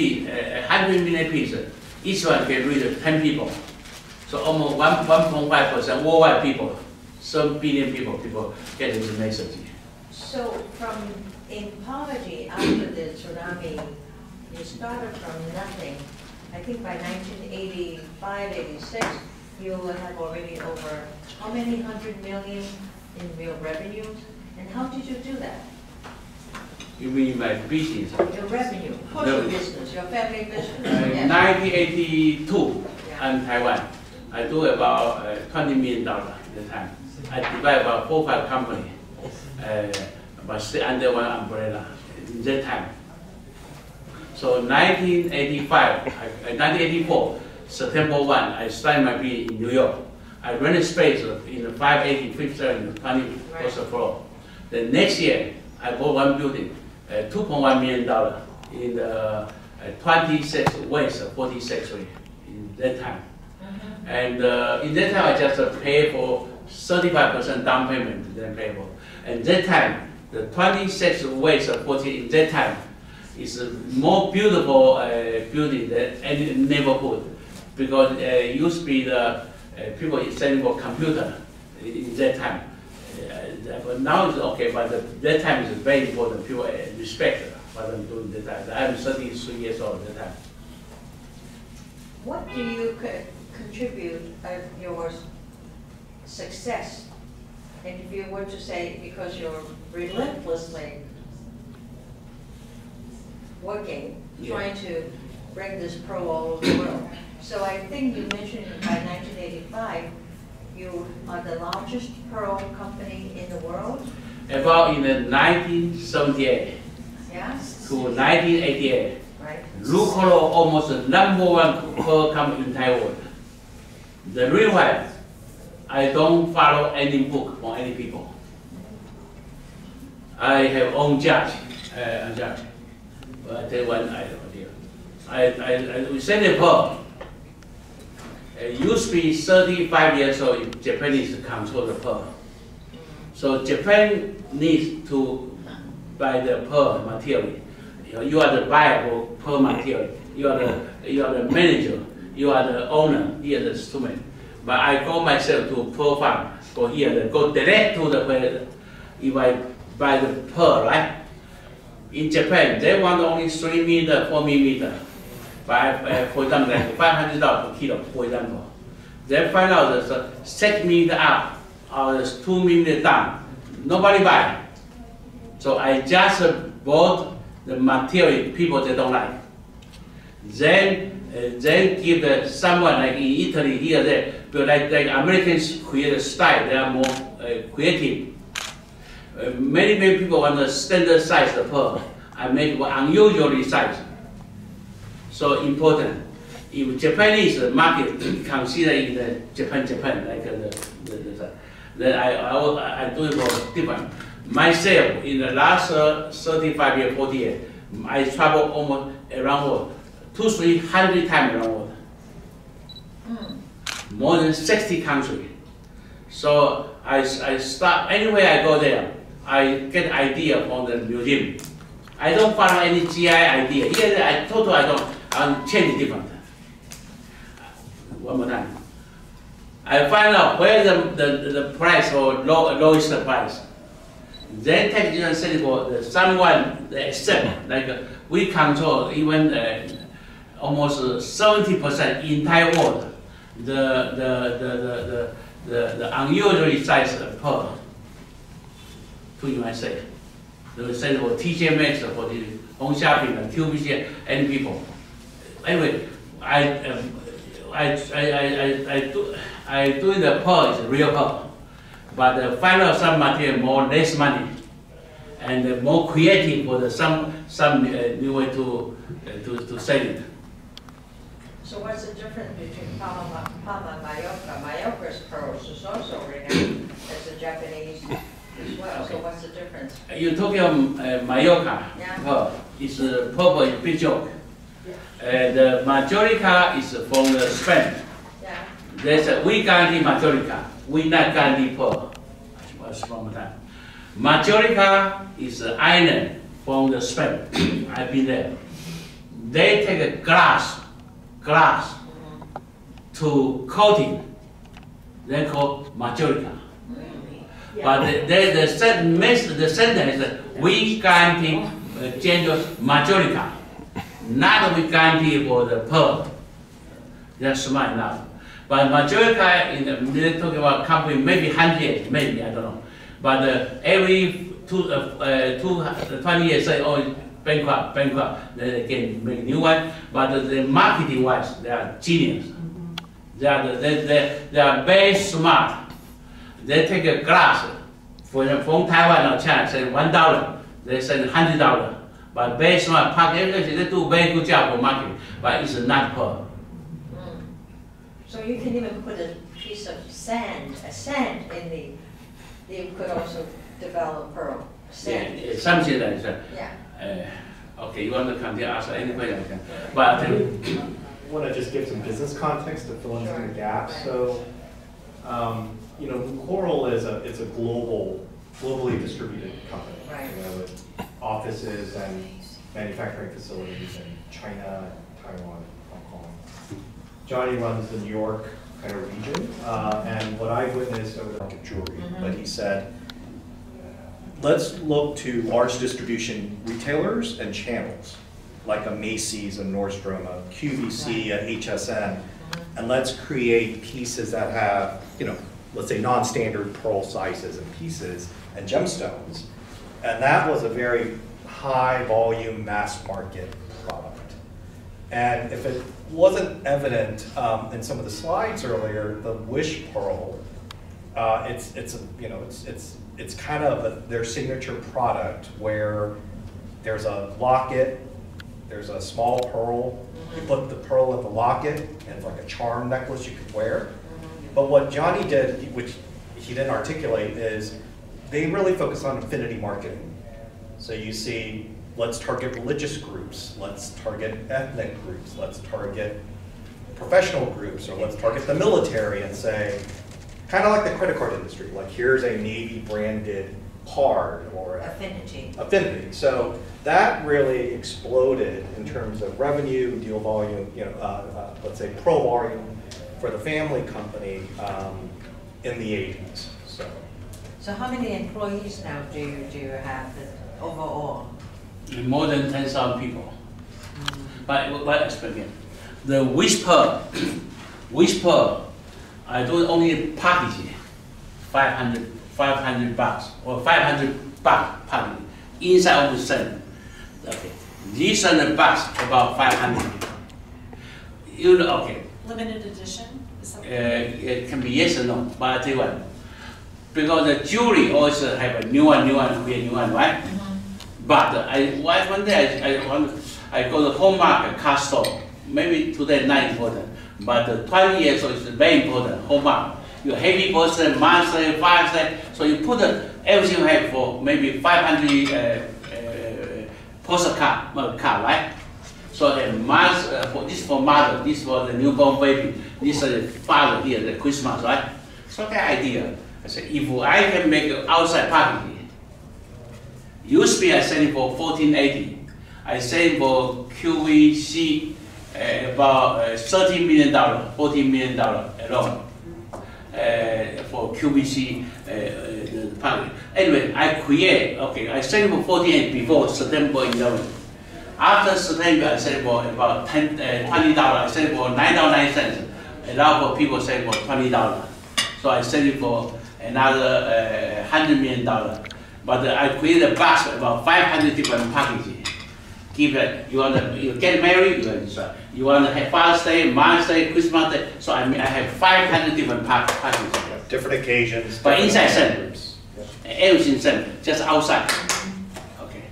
[SPEAKER 3] pieces, each one can read 10 people. So almost 1.5% worldwide people, some billion people get this message.
[SPEAKER 1] So from in poverty after the tsunami, you started from nothing. I think by 1985, 86, you will have already over how many 100 million in real revenue? And how did you do that?
[SPEAKER 3] You mean my business?
[SPEAKER 1] Your revenue, what's your business, your family business?
[SPEAKER 3] In 1982, in Taiwan, I do about $20 million at the time. I divide about 4 or 5 companies, but still under one umbrella in that time. So 1984, September 1, I started my business in New York. I rented space in the 580, 57, 20th floor. The next year, I bought one building, $2.1 million in the 26 West 46th Street in that time. And in that time, I just paid for 35% down payment, then pay for. And that time, the 26 West 40 in that time is a more beautiful building than any neighborhood, because it used to be the people selling for computer in that time. But now it's okay, but that time is very important. People respect what I'm doing that time. I'm 33 years old at that time.
[SPEAKER 1] What do you contribute your success? And if you were to say, because you're relentlessly working, trying to bring this pearl all over the world. So I think you mentioned by 1985, you are the largest pearl company in the world?
[SPEAKER 3] About in 1978 to 1988.
[SPEAKER 1] Right.
[SPEAKER 3] Blue collar almost the #1 pearl company in Taiwan. The reason why I don't follow any book from any people. I have own judge, But I tell you one idea. We send a pearl. It used to be 35 years old, Japanese control the pearl. So Japan needs to buy the pearl material. You are the buyer for pearl material. You are the manager. You are the owner. Here the instrument. But I go myself to pearl farm. Go here. Go direct to the pearl. If I buy the pearl, right? In Japan, they want only 3 meter, 4 millimeter. But for example, like $500 per kilo, for example. They find out that 6 millimeter up or 2 millimeter down. Nobody buy. So I just bought the material people they don't like. Then give someone like in Italy here there, but like Americans create a style. They are more creative. Many people want the standard size of pearl. I make one unusually size. So important. If Japanese market consider in Japan like then I do it for different. Myself in the last 35 years, 40 years, I travel almost around world, 200-300 times around world. More than 60 countries. So I start anywhere I go there. I get idea from the museum. I don't follow any GI idea. Here I don't change different. One more time. I find out where the price or lowest price. Then take it and sell it for someone they accept. Like we control even almost 70% entire world. The unusually sized pearl to USA. They will send for TJ Maxx, for the home shopping, and QVC, any people. Anyway, I do the pearl is real pearl, but find out some material less money, and more creative for some new way to sell it.
[SPEAKER 1] So what's the difference between Palma and Mallorca? Mallorca's pearls is also renowned as a Japanese as well. So what's the difference?
[SPEAKER 3] You're talking about Mallorca pearl. It's purple is big joke. The Majorica is from Spain. There's we guarantee Majorica. We not guarantee pearl. Majorica is an island from the Spain. I've been there. They take a glass to coating, then called Majorica. But the sentence is we guarantee gender Majorica, not we guarantee for the pearl. They're smart enough. But Majorica, they're talking about company maybe 100 years, maybe, I don't know. But every 20 years, say, oh, bankrupt, then they can make a new one. But the marketing wise, they are genius. They are very smart. They take a glass, for example, from Taiwan or China, say $1, they send $100. But very smart, pack everything, they do very good job for marketing, but it's not pearl.
[SPEAKER 1] So you can even put a piece of sand, a sand in the, you could also develop pearl. Sand.
[SPEAKER 3] Yeah, something like that.
[SPEAKER 1] Yeah.
[SPEAKER 3] Okay, you want to continue ask any question? But
[SPEAKER 19] I want to just give some business context to fill in some of the gaps. So, you know, Coral is it's a globally distributed company.
[SPEAKER 1] Right.
[SPEAKER 19] You know, with offices and manufacturing facilities in China, Taiwan, Hong Kong. Johnny runs the New York kind of region, and what I witnessed over the market jewelry, but he said, let's look to large distribution retailers and channels, like a Macy's, a Nordstrom, a QVC, a HSN, and let's create pieces that have, you know, let's say non-standard pearl sizes and pieces and gemstones. And that was a very high volume mass market product. And if it wasn't evident in some of the slides earlier, the Wish pearl, it's kind of their signature product where there's a locket, there's a small pearl, you put the pearl in the locket, and it's like a charm necklace you could wear. But what Johnny did, which he didn't articulate, is they really focus on affinity marketing. So you see, let's target religious groups, let's target ethnic groups, let's target professional groups, or let's target the military and say, kind of like the credit card industry, like here's a Navy branded card or
[SPEAKER 1] affinity.
[SPEAKER 19] So that really exploded in terms of revenue, deal volume, you know, let's say pro volume for the family company in the 80s.
[SPEAKER 1] So how many employees now do you have overall?
[SPEAKER 3] More than 10,000 people. But explain. The Whisper, I do only package, 500 bucks or 500 bucks package inside of the center. Okay, this and the box about 500. You know, okay.
[SPEAKER 22] Limited edition?
[SPEAKER 3] It can be yes or no, but I tell you what. Because the jewelry also have a new one, right? But one day I go to Hallmark car store. Maybe today not important, but 20 years old is very important. Hallmark. You're heavy person, monthly, 5 cents. So you put everything you have for maybe 500 postcard, right? So the this for mother, this for the newborn baby, this is the father here, the Christmas, right? So the idea. I said, if I can make an outside packaging, used to be I sell it for $14.80. I sell it for QVC about $13 million, $14 million alone for QVC packaging. Anyway, I create, okay, I sell it for $14.80 before September 11. After September, I sell it for about $20. I sell it for $9.09. And now for people sell it for $20. So I sell it for another $100 million. But I created a box about 500 different packages. Give it, you get married, you want to have Father's Day, Mother's Day, Christmas Day. So I have 500 different packages.
[SPEAKER 19] Different occasions.
[SPEAKER 3] But inside center, everything center, just outside. Okay.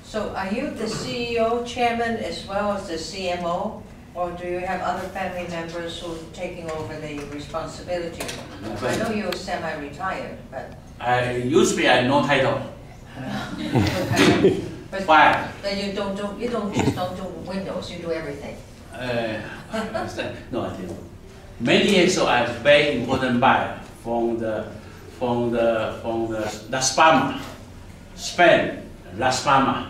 [SPEAKER 1] So are you the CEO, chairman, as well as the CMO? Or do you have other family members who are taking over the responsibility? I know you're semi-retired, but...
[SPEAKER 3] I used to be a no title.
[SPEAKER 1] But
[SPEAKER 3] why?
[SPEAKER 1] Then you just don't do windows, you do everything.
[SPEAKER 3] No, I didn't. Many years ago, I was a very important buyer from the Las Palmas, Spain, Las Palmas.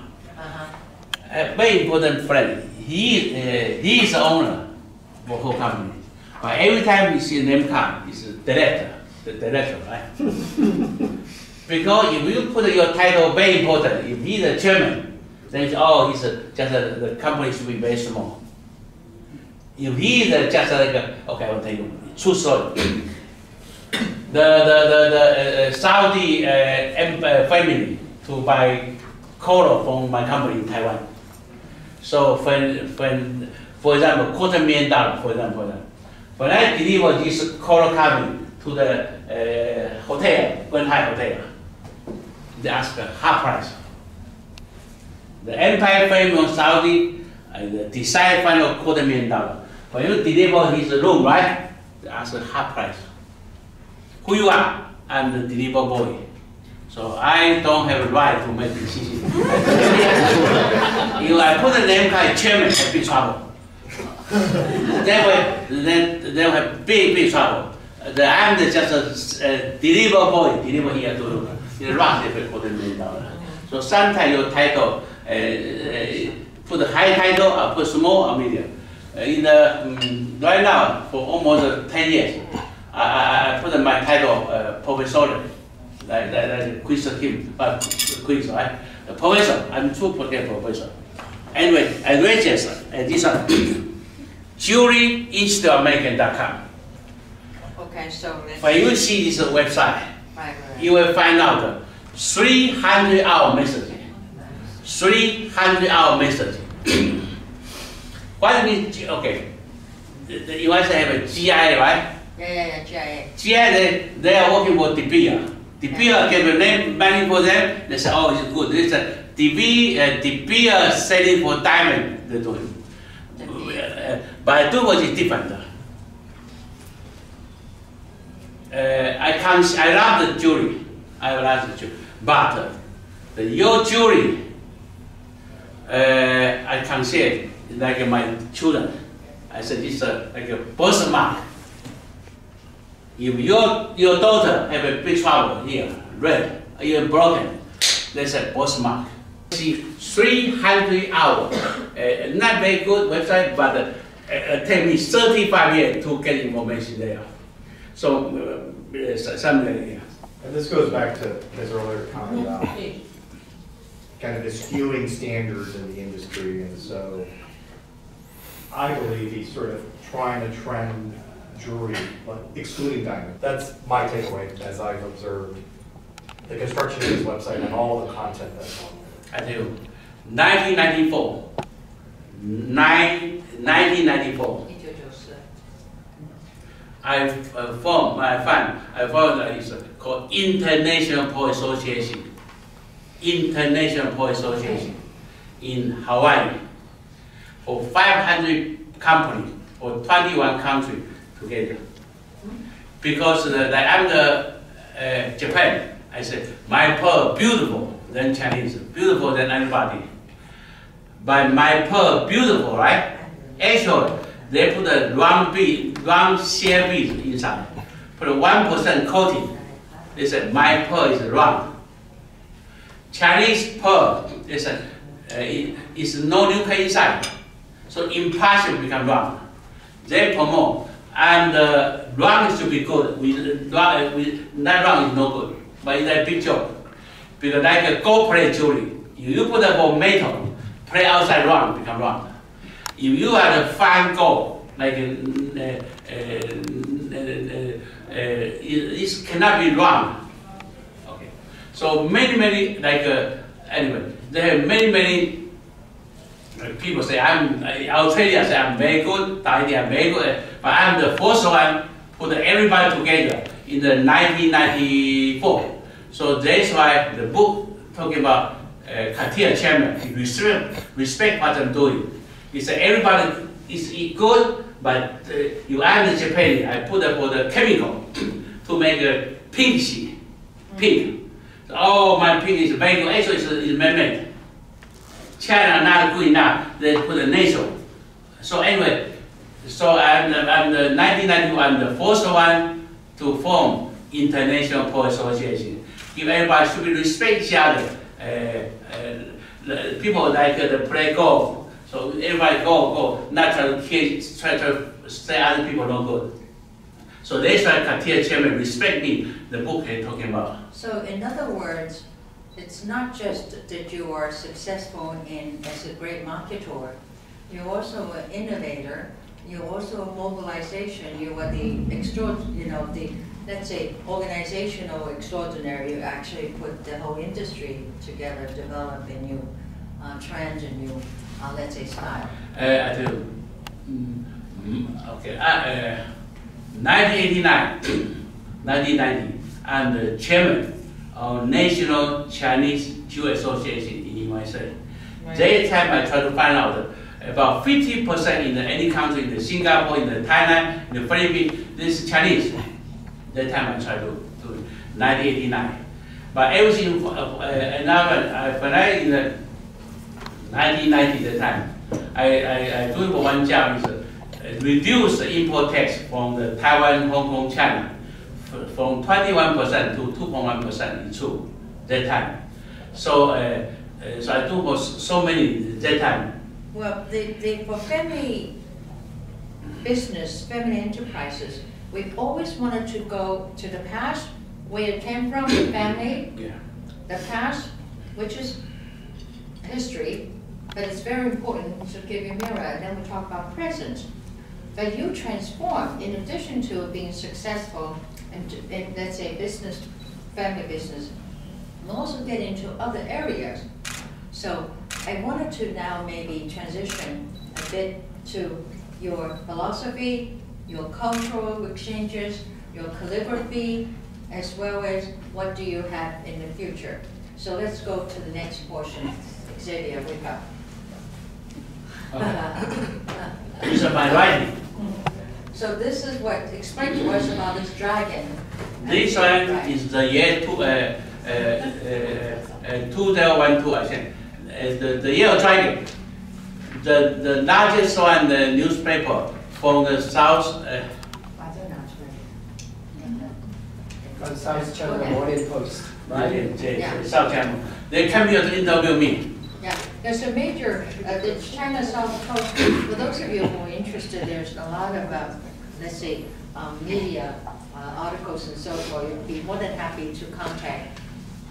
[SPEAKER 3] A very important friend. He is the owner of the whole company. But every time we see a name card, it's the director, right? Because if you put your title very important, if he's the chairman, then he's the company should be very small. If he's just like okay, I'll tell you true story. The Saudi family to buy coral from my company in Taiwan. So for example, $250,000, for example. When I deliver this coral carving to the hotel, Grand Hyatt Hotel, they ask half price. The Empire family of Saudi decide final $250,000. When you deliver his room, right? They ask half price. Who you are? I'm the delivery boy. So I don't have a right to make decisions. If I put the name like chairman, have big trouble. They will have big trouble. I'm just a delivery boy, deliver here to run the put the name down. So sometimes your title, put a high title or put small or medium. Right now, for almost 10 years, I put my title professor, like Kristin, quiz, right? Professor, I'm true professor. Anyway, I register this one, jewelryinstituteamerican.com.
[SPEAKER 1] Okay, so
[SPEAKER 3] when you see this website, you will find out 300-hour message. 300-hour message. What means, okay, you want to have a GIA, right?
[SPEAKER 1] Yeah, GIA.
[SPEAKER 3] GIA, they are working for De Beers. De Beers give a name money for them, they say, oh, it's good. It's a De Beers selling for diamond, they're doing. But do what is different. I love the jewelry. I love the jewelry. But your jewelry, I can say, like my children. I said it's like a birthmark. If your daughter have a big trouble here, red, even broken, there's a birthmark. See, 300 hours. Not very good website, but take me 35 years to get information there. So, something, yeah.
[SPEAKER 19] And this goes back to his earlier comment about kind of the skewing standards in the industry, and so I believe he's sort of trying to trend jewelry, like excluding diamond. That's my takeaway as I've observed the construction of his website and all the content that's on there.
[SPEAKER 3] I tell you, 1994, 1994. I formed my fund. I formed it's called International Pearl Association. International Pearl Association in Hawaii for 500 companies for 21 countries together. Because I'm the Japan, I said my pearl beautiful than Chinese, beautiful than anybody. But my pearl beautiful, right? Actually, they put a round shell bead inside, put a 1% coating. They said my pearl is round. Chinese pearl is no nucleus inside, so impartial become round. They promote, and round should be good. Not round is no good, but it's a big joke. Because like a gold plate jewelry, if you put a for metal, plate outside round become round. If you have a fine gold, like it cannot be round. Okay, so many like anyway, there are many people say Australia say I'm very good, Tahiti I'm very good, but I'm the first one put everybody together in the 1994. So that's why the book talking about Cartier chairman, respect what I'm doing. He said everybody is good, but you add the Japan, I put up for the chemical to make a pink sheet, pink. So, oh, my pink is very good. Actually, it's man-made. China not good enough. They put a natural. So anyway, so I'm the 1991, the first one to form International Pearl Association. If everybody should respect each other. People like to play golf. So everybody go, not try to say other people no good. So that's why Cartier chairman respect me, the book they're talking about.
[SPEAKER 1] So in other words, it's not just that you are successful as a great marketer, you're also an innovator, you're also a mobilization, you are the let's say organizational extraordinary, you actually put the whole industry together, develop a new trend, a new let's say style.
[SPEAKER 3] I do. Okay. 1990, I'm the chairman of National Chinese Jew Association in USA. Right. That time I tried to find out About 50% in any country, in Singapore, in Thailand, in the Philippines, this is Chinese. That time I tried to do it, 1989. But everything, now when I in the 1990 that time, I do it for one job is reduce the import tax from the Taiwan, Hong Kong, China from 21% to 2.1% in two that time. So so I do for so many that time.
[SPEAKER 1] Well, for family business, family enterprises, we always wanted to go to the past, where it came from, the family, the past, which is history, but it's very important to give you a mirror, and then we talk about present. But you transform, in addition to being successful in let's say, business, family business, you also get into other areas. So I wanted to now maybe transition a bit to your philosophy, your cultural exchanges, your calligraphy, as well as what do you have in the future. So let's go to the next portion. Xavier, wake up.
[SPEAKER 3] These are my writing.
[SPEAKER 1] So this is what, explain to us about this dragon.
[SPEAKER 3] This one is the year 2012, I think. The year of dragon. The largest one, the newspaper from the South.
[SPEAKER 8] South China Morning Post, right?
[SPEAKER 3] South China. They come here to interview me.
[SPEAKER 1] Yeah, there's a major, the China South Coast, for those of you who are interested, there's a lot of, let's say, media articles and so forth. You'd be more than happy to contact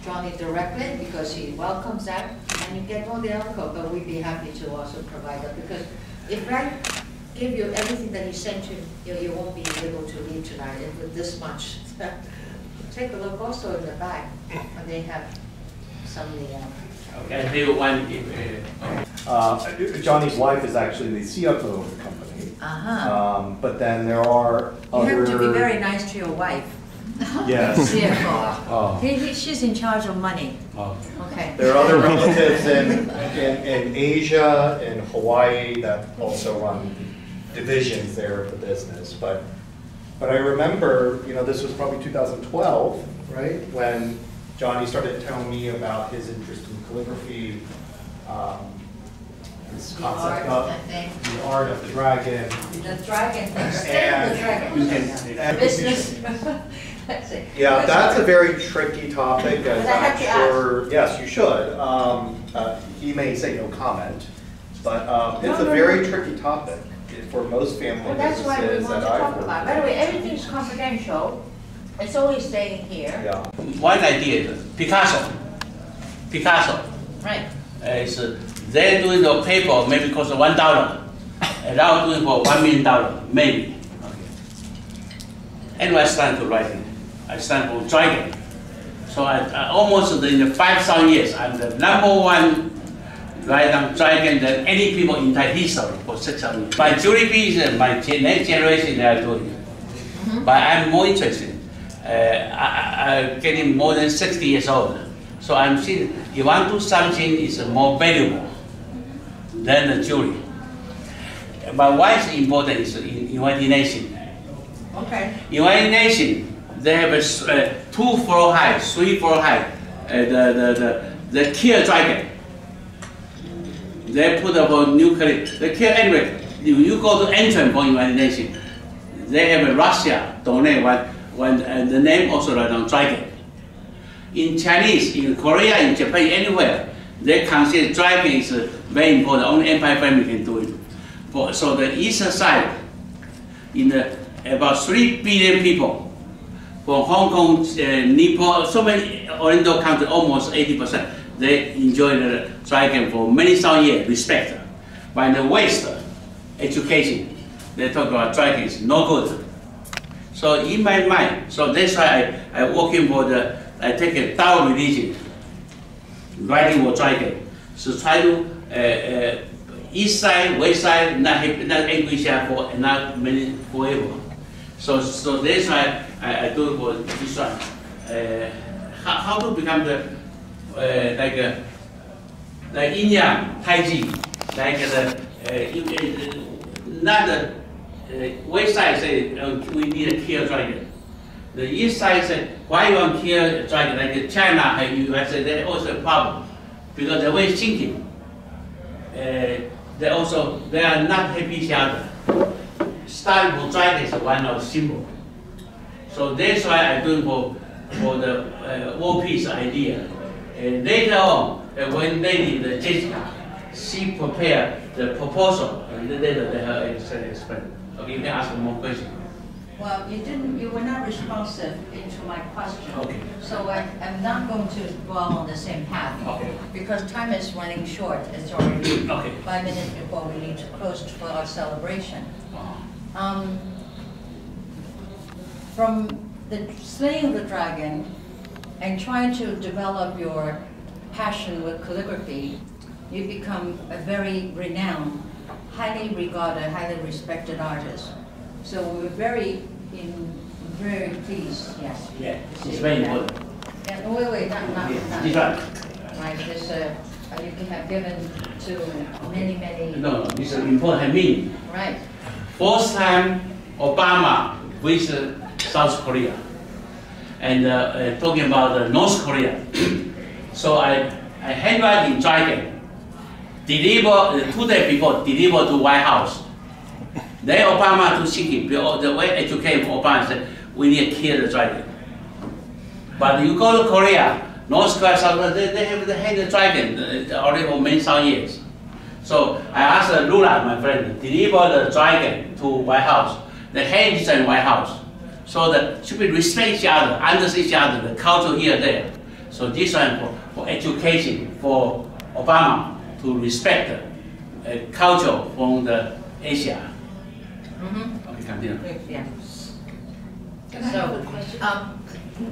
[SPEAKER 1] Johnny directly because he welcomes that and you get all the article, but we'd be happy to also provide that because if I give you everything that he sent you, you won't be able to read tonight with this much. Take a look also in the back, and they have some of the.
[SPEAKER 3] Okay, they one.
[SPEAKER 19] Johnny's wife is actually the CFO of the company. But then there are other.
[SPEAKER 1] You have to be very nice to your wife.
[SPEAKER 19] Yes.
[SPEAKER 1] CFO. She's in charge of money. Okay.
[SPEAKER 19] There are other relatives in Asia, in Hawaii, that also run divisions there of the business. But I remember, this was probably 2012, right, when Johnny started telling me about his interest in calligraphy, this concept of the art of the dragon.
[SPEAKER 1] The dragon, the dragon. Business.
[SPEAKER 19] Yeah, that's a very tricky topic. As I'm sure, yes, you should. He may say no comment, but it's a very tricky topic for most family
[SPEAKER 1] businesses that I've worked with. That's why we want to talk about. By the way, everything's confidential. It's always staying here.
[SPEAKER 3] Yeah. One idea, Picasso.
[SPEAKER 1] Right.
[SPEAKER 3] They're doing the paper maybe cost $1, and I'm doing for $1 million, maybe. Okay. Anyway, I started to writing. I started for dragon. So I almost in the 5,000 years, I'm the #1 writer dragon than any people in Thai history for 6,000 years. My jewelry piece, my next generation, they are doing it. But I'm more interested. I'm getting more than 60 years old. So I'm seeing if I do something is more valuable than the jewelry. But why is important is United Nations.
[SPEAKER 1] Okay.
[SPEAKER 3] United Nations, they have a 2-floor high, 3-floor high, the kill dragon. They put up a nuclear, they kill anyway. If you go to entrance for United Nations, they have a Russia donate one the name also write on dragon. In Chinese, in Korea, in Japan, anywhere, they consider dragon is very important. Only empire family can do it. So the eastern side, in about 3 billion people, from Hong Kong, Nepal, so many Oriental countries, almost 80%, they enjoy the dragon for many thousand years, respect. But in the West, education, they talk about dragon is no good. So in my mind, so that's why I working for I take a Tao religion, writing for dragon. So try to east side, west side, not English for not many forever. So that's why I do it for this one. How to become the like Yin Yang, Tai Chi, like not the west side say we need to kill dragon. The east side said, why you want to kill a dragon? Like China and USA, they also a problem because the way thinking. They are not happy each other. Starting for dragon is one of the symbol. So that's why I'm doing for the world peace idea. And later on, when Lady Jessica, she prepared the proposal, and later they have explained. Okay, you can ask more questions.
[SPEAKER 1] Well, you were not responsive to my question.
[SPEAKER 3] Okay.
[SPEAKER 1] So I'm not going to dwell on the same path.
[SPEAKER 3] Okay.
[SPEAKER 1] Because time is running short. It's already 5 minutes before we need to close for our celebration. From the slaying of the dragon and trying to develop your passion with calligraphy, you become a very renowned, highly regarded, highly respected artist. So we're very pleased, yes.
[SPEAKER 3] Yeah, it's very important.
[SPEAKER 1] And wait, not right, this, you have given to many.
[SPEAKER 3] No, this is important meaning.
[SPEAKER 1] Right.
[SPEAKER 3] First time Obama visited South Korea and talking about North Korea. So I handwriting dragon, deliver 2 days before, deliver to White House. Then Obama to thinking, the way educated Obama said, we need to kill the dragon. But you go to Korea, North Korea, South Korea, they have the hand dragon already for many thousand years. So I asked Lula, my friend, deliver the dragon to White House. The hand is in White House. So that should be respect each other, understand each other, the culture here and there. So this one for education, for Obama to respect the culture from the Asia. Okay, continue.
[SPEAKER 1] Yeah. So,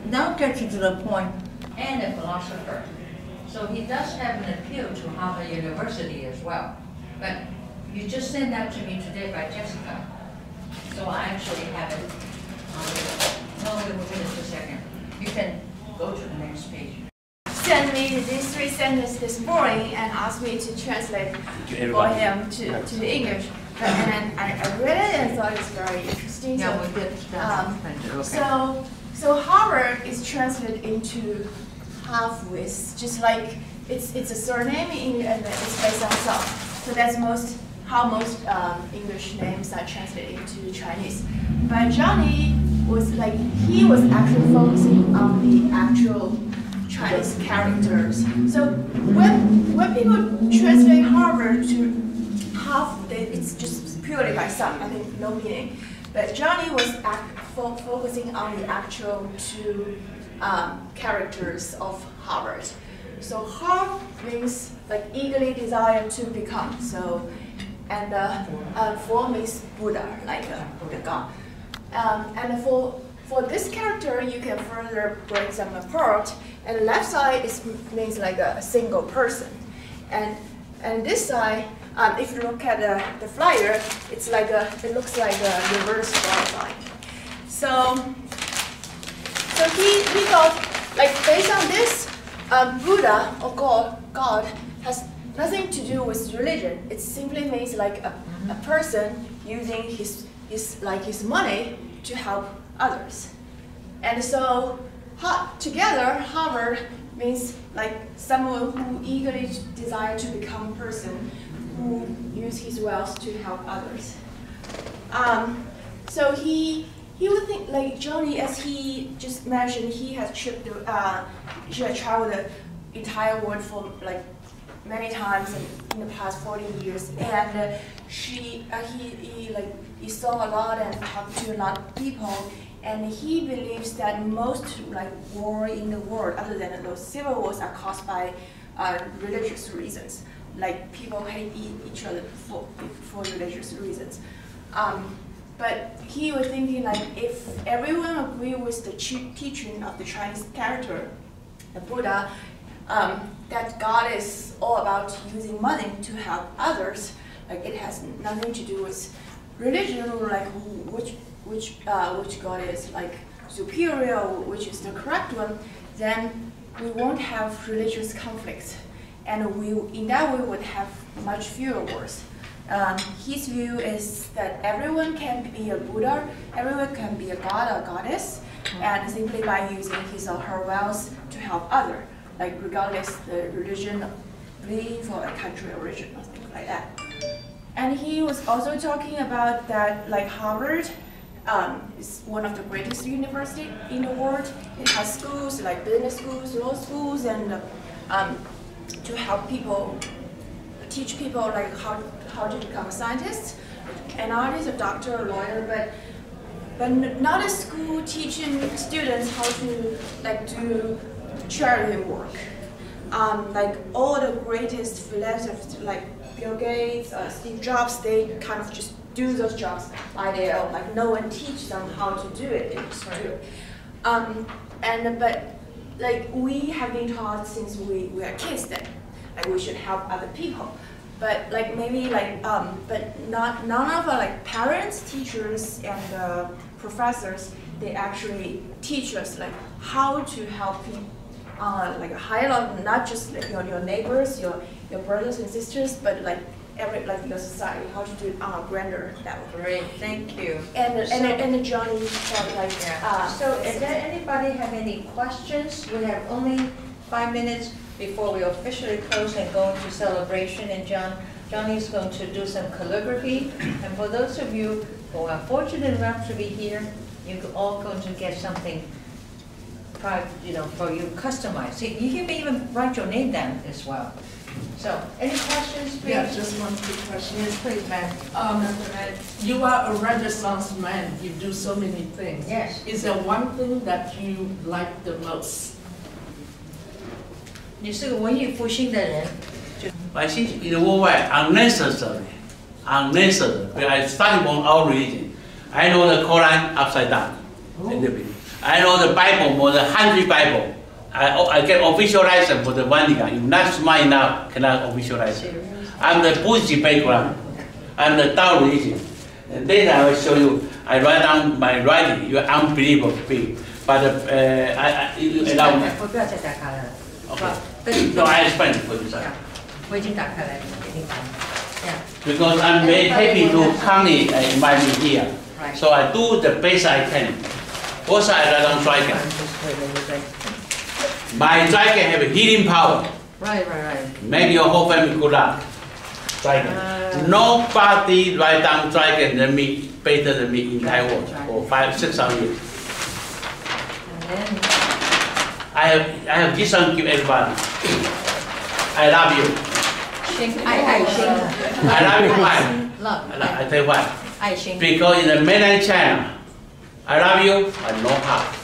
[SPEAKER 1] now getting to the point, and a philosopher. So he does have an appeal to Harvard University as well. But you just sent that to me today by Jessica. So I actually have it. No, wait a second. You can go to the next page.
[SPEAKER 28] Sent me these 3 sentences this morning and asked me to translate for him to the English. And I read it and thought it was very interesting.
[SPEAKER 1] Yeah, we did.
[SPEAKER 28] Okay. So Harvard is translated into half-wits, just like it's a surname and it's based on self. So that's how most English names are translated into Chinese. But Johnny was he was actually focusing on the actual Chinese characters. So when people translate Harvard to half, it's just purely by some, I think no meaning. But Johnny was focusing on the actual 2 characters of Harvard. So Harv means eagerly desire to become. So, and for means Buddha, Buddha God. And for this character, you can further break them apart. And the left side means a single person, and this side, if you look at the flyer, it looks like a reverse butterfly. So he thought, based on this, Buddha or God has nothing to do with religion. It simply means a person using his money to help others. And so together, Harvard means someone who eagerly desire to become a person who use his wealth to help others. So he would think Johnny, as he just mentioned, he has traveled the entire world for many times in the past 40 years, and he saw a lot and talked to a lot of people, and he believes that most war in the world, other than those civil wars, are caused by religious reasons. People hate each other for religious reasons. But he was thinking if everyone agreed with the teaching of the Chinese character, the Buddha, that God is all about using money to help others, it has nothing to do with religion or which God is superior or which is the correct one, then we won't have religious conflicts, and in that way would have much fewer wars.
[SPEAKER 5] His view is that everyone can be a Buddha, everyone can be a god or goddess, and simply by using his or her wealth to help others, like regardless the religion, belief, or a country origin or things like that. And he was also talking about that, like Harvard is one of the greatest universities in the world. It has schools like business schools, law schools, and to help people, teach people like how to become a scientist, an artist, a doctor, a lawyer, but not a school teaching students how to like do charity work. Like all the greatest philanthropists, like Bill Gates, Steve Jobs, they kind of just do those jobs by their own. Like no one teaches them how to do it. They just do it. But like we have been taught since we were kids that like we should help other people. But like maybe like but none of our like parents, teachers, and professors, they actually teach us like how to help people. Like a higher level, not just like your neighbors, your brothers and sisters, but like your society, how to do it on a grander level.
[SPEAKER 1] Great, thank you.
[SPEAKER 5] And Johnny said like.
[SPEAKER 1] So, does anybody have any questions? We have only 5 minutes before we officially close and go into celebration. And Johnny is going to do some calligraphy. And for those of you who are fortunate enough to be here, you're all going to get something. For you customized. See, you can even write your name down as well. So, any questions, please?
[SPEAKER 6] Yeah, just one quick question.
[SPEAKER 1] Yes, please, ma'am.
[SPEAKER 6] You are a Renaissance man. You do so many things.
[SPEAKER 1] Yes.
[SPEAKER 6] Is there one thing that you like the most?
[SPEAKER 1] 你是个文艺复兴的人。
[SPEAKER 3] I think in the worldwide, unnecessary. I starting from our religion. I know the Quran upside down. I know the Bible more than 100 Bible. I get official license for the Vatican. If not smart enough, cannot official license. I'm the Buddhist background. I'm the Tao religion. And later I will show you. I write down my writing. You are unbelievable big. But you allow me.
[SPEAKER 1] 我不要再打开了。
[SPEAKER 3] Okay. No, I explain for you, sir.
[SPEAKER 1] 我已经打开了，给你看。Yeah.
[SPEAKER 3] Because I'm very happy to come invite me here. So I do the best I can. Also, I write on dragon. My dragon have a healing power.
[SPEAKER 1] Right.
[SPEAKER 3] Make your whole family good luck. Dragon. Nobody write down dragon than me, better than me in Taiwan for 500-600 years.
[SPEAKER 1] And then
[SPEAKER 3] I have this one to give everybody. I love you. I love you why? I tell you why. Because in the mainland China, I love you, but no heart.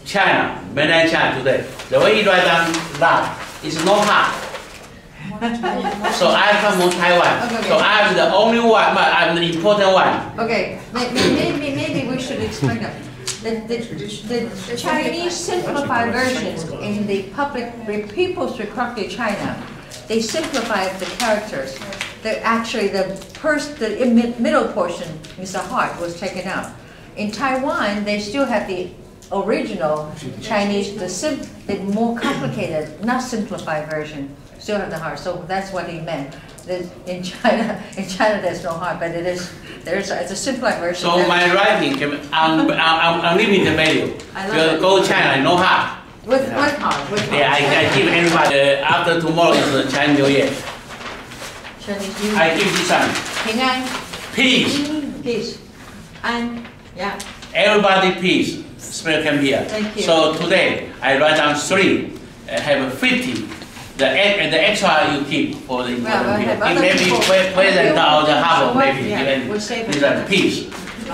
[SPEAKER 3] China, mainland China today, the way you write down love is no heart. So I come from Taiwan. Okay. So I'm the only one, but I'm the important one.
[SPEAKER 1] Okay, maybe we should explain that. The Chinese simplified versions in the People's Republic of China, they simplified the characters. Actually, the middle portion is the heart was taken out. In Taiwan, they still have the original Chinese, the more complicated, not simplified version, still have the heart. So that's what he meant. In China, there's no heart, but it's a simplified version.
[SPEAKER 3] So my writing, I'm leaving the value. Go China, no heart.
[SPEAKER 1] With heart. With heart.
[SPEAKER 3] Yeah, I give everybody. After tomorrow is the Chinese New Year.
[SPEAKER 1] Chinese New Year.
[SPEAKER 3] I give this one.
[SPEAKER 1] 平安.
[SPEAKER 3] Peace.
[SPEAKER 1] Peace. And yeah.
[SPEAKER 3] Everybody peace. Spirit can be here.
[SPEAKER 1] Thank you.
[SPEAKER 3] So today I write down 3. I have 50. The extra you keep for the important people. Maybe present or the half of maybe these are peace.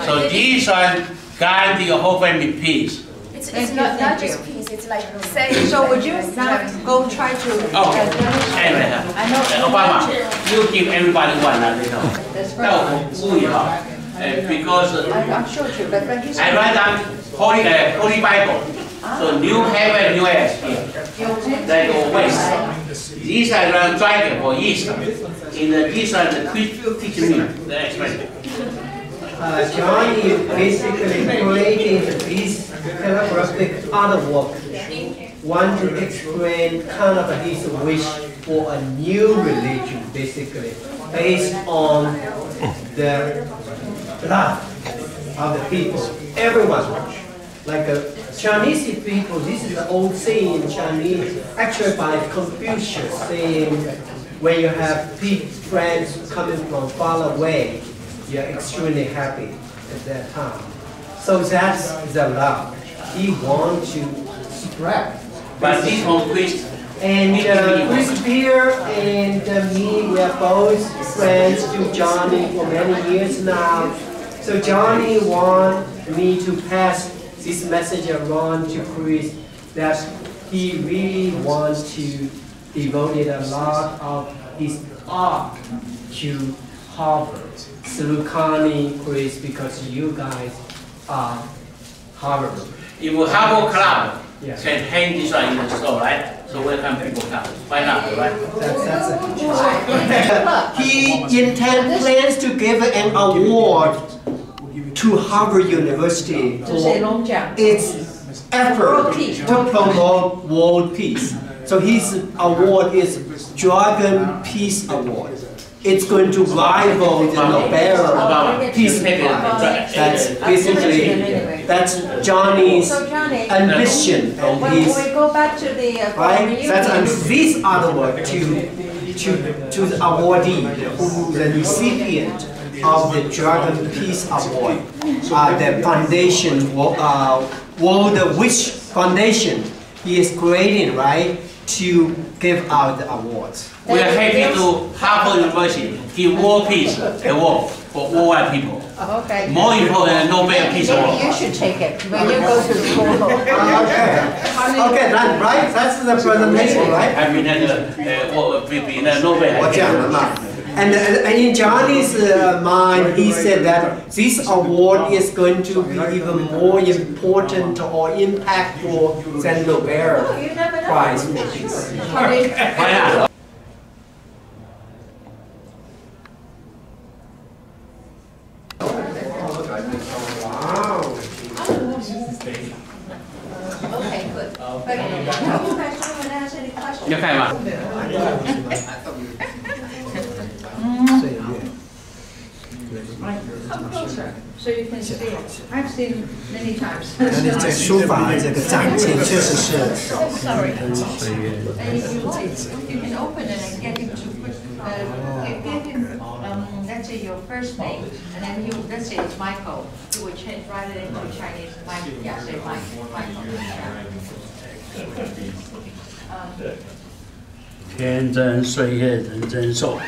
[SPEAKER 3] So this one guarantee your whole family peace.
[SPEAKER 5] It's not just peace. It's like saying.
[SPEAKER 1] So would you now go try to?
[SPEAKER 3] Anyway, Obama, you give everybody one later. Because
[SPEAKER 1] I'm sure too, but
[SPEAKER 3] I write down Holy Bible. So new heaven, new earth here. They go west. These are the dragon for east. In these are the teaching me the explanation.
[SPEAKER 8] John is basically creating this calligraphic artwork. Want to explain kind of his wish for a new religion, basically. based on the blood of the people. Everyone. Like Chinese people, this is the old saying in Chinese, actually by Confucius, saying when you have friends coming from far away, you're extremely happy at that time. So that's the love. He wants to spread.
[SPEAKER 3] But this one, Chris.
[SPEAKER 8] And Chris here and me, we are both friends to Johnny for many years now. So Johnny wants me to pass this message around to Chris that he really wants to devote a lot of his art to Harvard through Connie, Chris, because you guys are Harvard.
[SPEAKER 3] If Harvard Club can hang this one in the store, right? So welcome people come. Why not, right?
[SPEAKER 8] That's it. He plans to give an award to Harvard University for its effort to promote world peace. So his award is Dragon Peace Award. It's going to rival the Nobel Peace Prize. That's basically, that's Johnny's ambition and his, right? That's this award to the awardee, who the recipient of the Dragon Peace Award, the foundation, World Wish Foundation, he is creating, right, to give out the awards.
[SPEAKER 3] We are happy to Harvard University give World Peace Award for worldwide people.
[SPEAKER 1] Okay.
[SPEAKER 3] More important than Nobel Peace Award.
[SPEAKER 1] You should take it when you go to school.
[SPEAKER 8] Okay, right? That's the presentation, right?
[SPEAKER 3] I mean, Nobel.
[SPEAKER 8] And in Johnny's mind, he said that this award is going to be even more important or impactful than Nobel Prize for Peace. Why not?
[SPEAKER 1] Okay, good. But you guys don't want to ask any questions?
[SPEAKER 3] 要看吗？
[SPEAKER 1] Come closer, so you can see it. I've seen it many times.
[SPEAKER 8] 在书法这个展现确实是
[SPEAKER 1] Sorry. And if you want, you can open it and get him to put, get him, let's say your first name, and then you, let's say it's Michael. You would write it into Chinese. Michael, yeah, say Michael.
[SPEAKER 4] 天真岁月人真寿。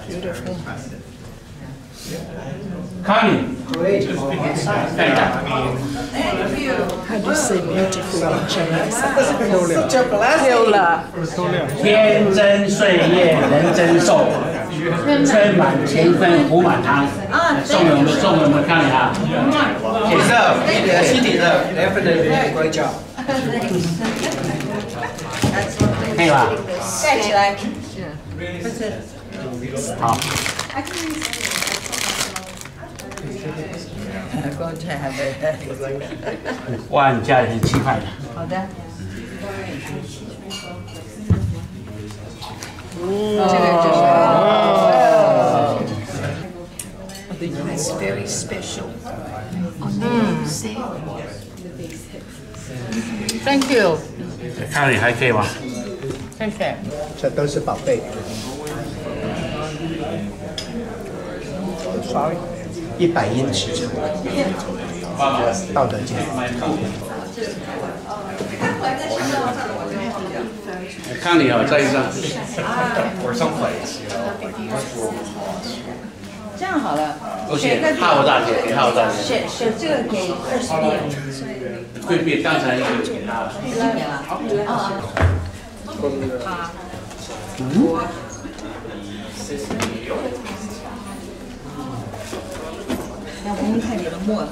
[SPEAKER 1] Beautiful.
[SPEAKER 3] Coming.
[SPEAKER 8] Great.
[SPEAKER 1] Thank you.
[SPEAKER 6] How do you say beautiful in Chinese?
[SPEAKER 4] 天真岁月人真寿，春满乾坤福满堂。送给我们看啊。
[SPEAKER 8] She deserved. Definitely great job.
[SPEAKER 3] 可以吧？
[SPEAKER 1] 盖起来。
[SPEAKER 3] 好。
[SPEAKER 1] I'm going to have it.
[SPEAKER 3] 万家人7块的。
[SPEAKER 1] 好的。
[SPEAKER 23] It's very special.
[SPEAKER 1] Thank you.
[SPEAKER 3] 看你还可以吗？
[SPEAKER 1] 谢谢。
[SPEAKER 8] 这都是宝贝。Sorry。100英尺，道德经。
[SPEAKER 3] 康你好，再一张。
[SPEAKER 19] Or some place, you know, like
[SPEAKER 1] 这样好了，
[SPEAKER 3] 写个哈佛大学给哈佛大学。
[SPEAKER 1] 写这个给20遍。
[SPEAKER 3] 贵宾当成一个给他。
[SPEAKER 1] 要闻看你的墨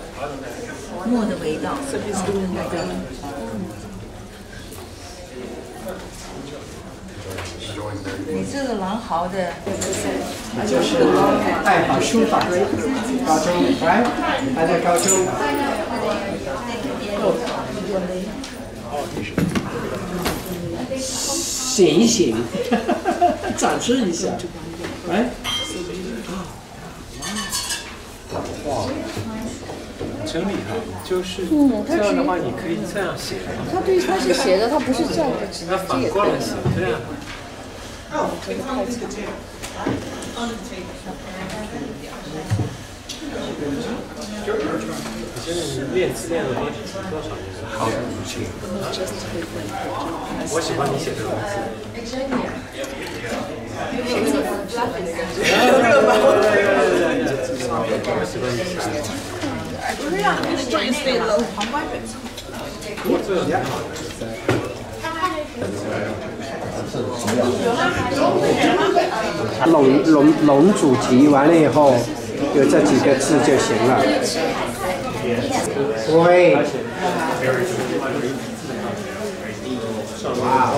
[SPEAKER 1] 的味道，那个。你这个狼毫的，
[SPEAKER 8] 就是爱好书法，高中来，还在高中。写一写，展示一下，来。哇，真厉害！就是这样的话，你可以这样写。
[SPEAKER 7] 他是写的，他不是这样的直接。
[SPEAKER 8] 他反过来写，这样。
[SPEAKER 7] 这个太惨了。
[SPEAKER 8] 你现在练字练了多少年了？好久之前。我喜欢你写的文字。我喜欢你写的。
[SPEAKER 7] 不是让你的专业飞了，旁观者。
[SPEAKER 8] 我这个挺好的。龙主题完了以后，有这几个字就行了。喂。哇。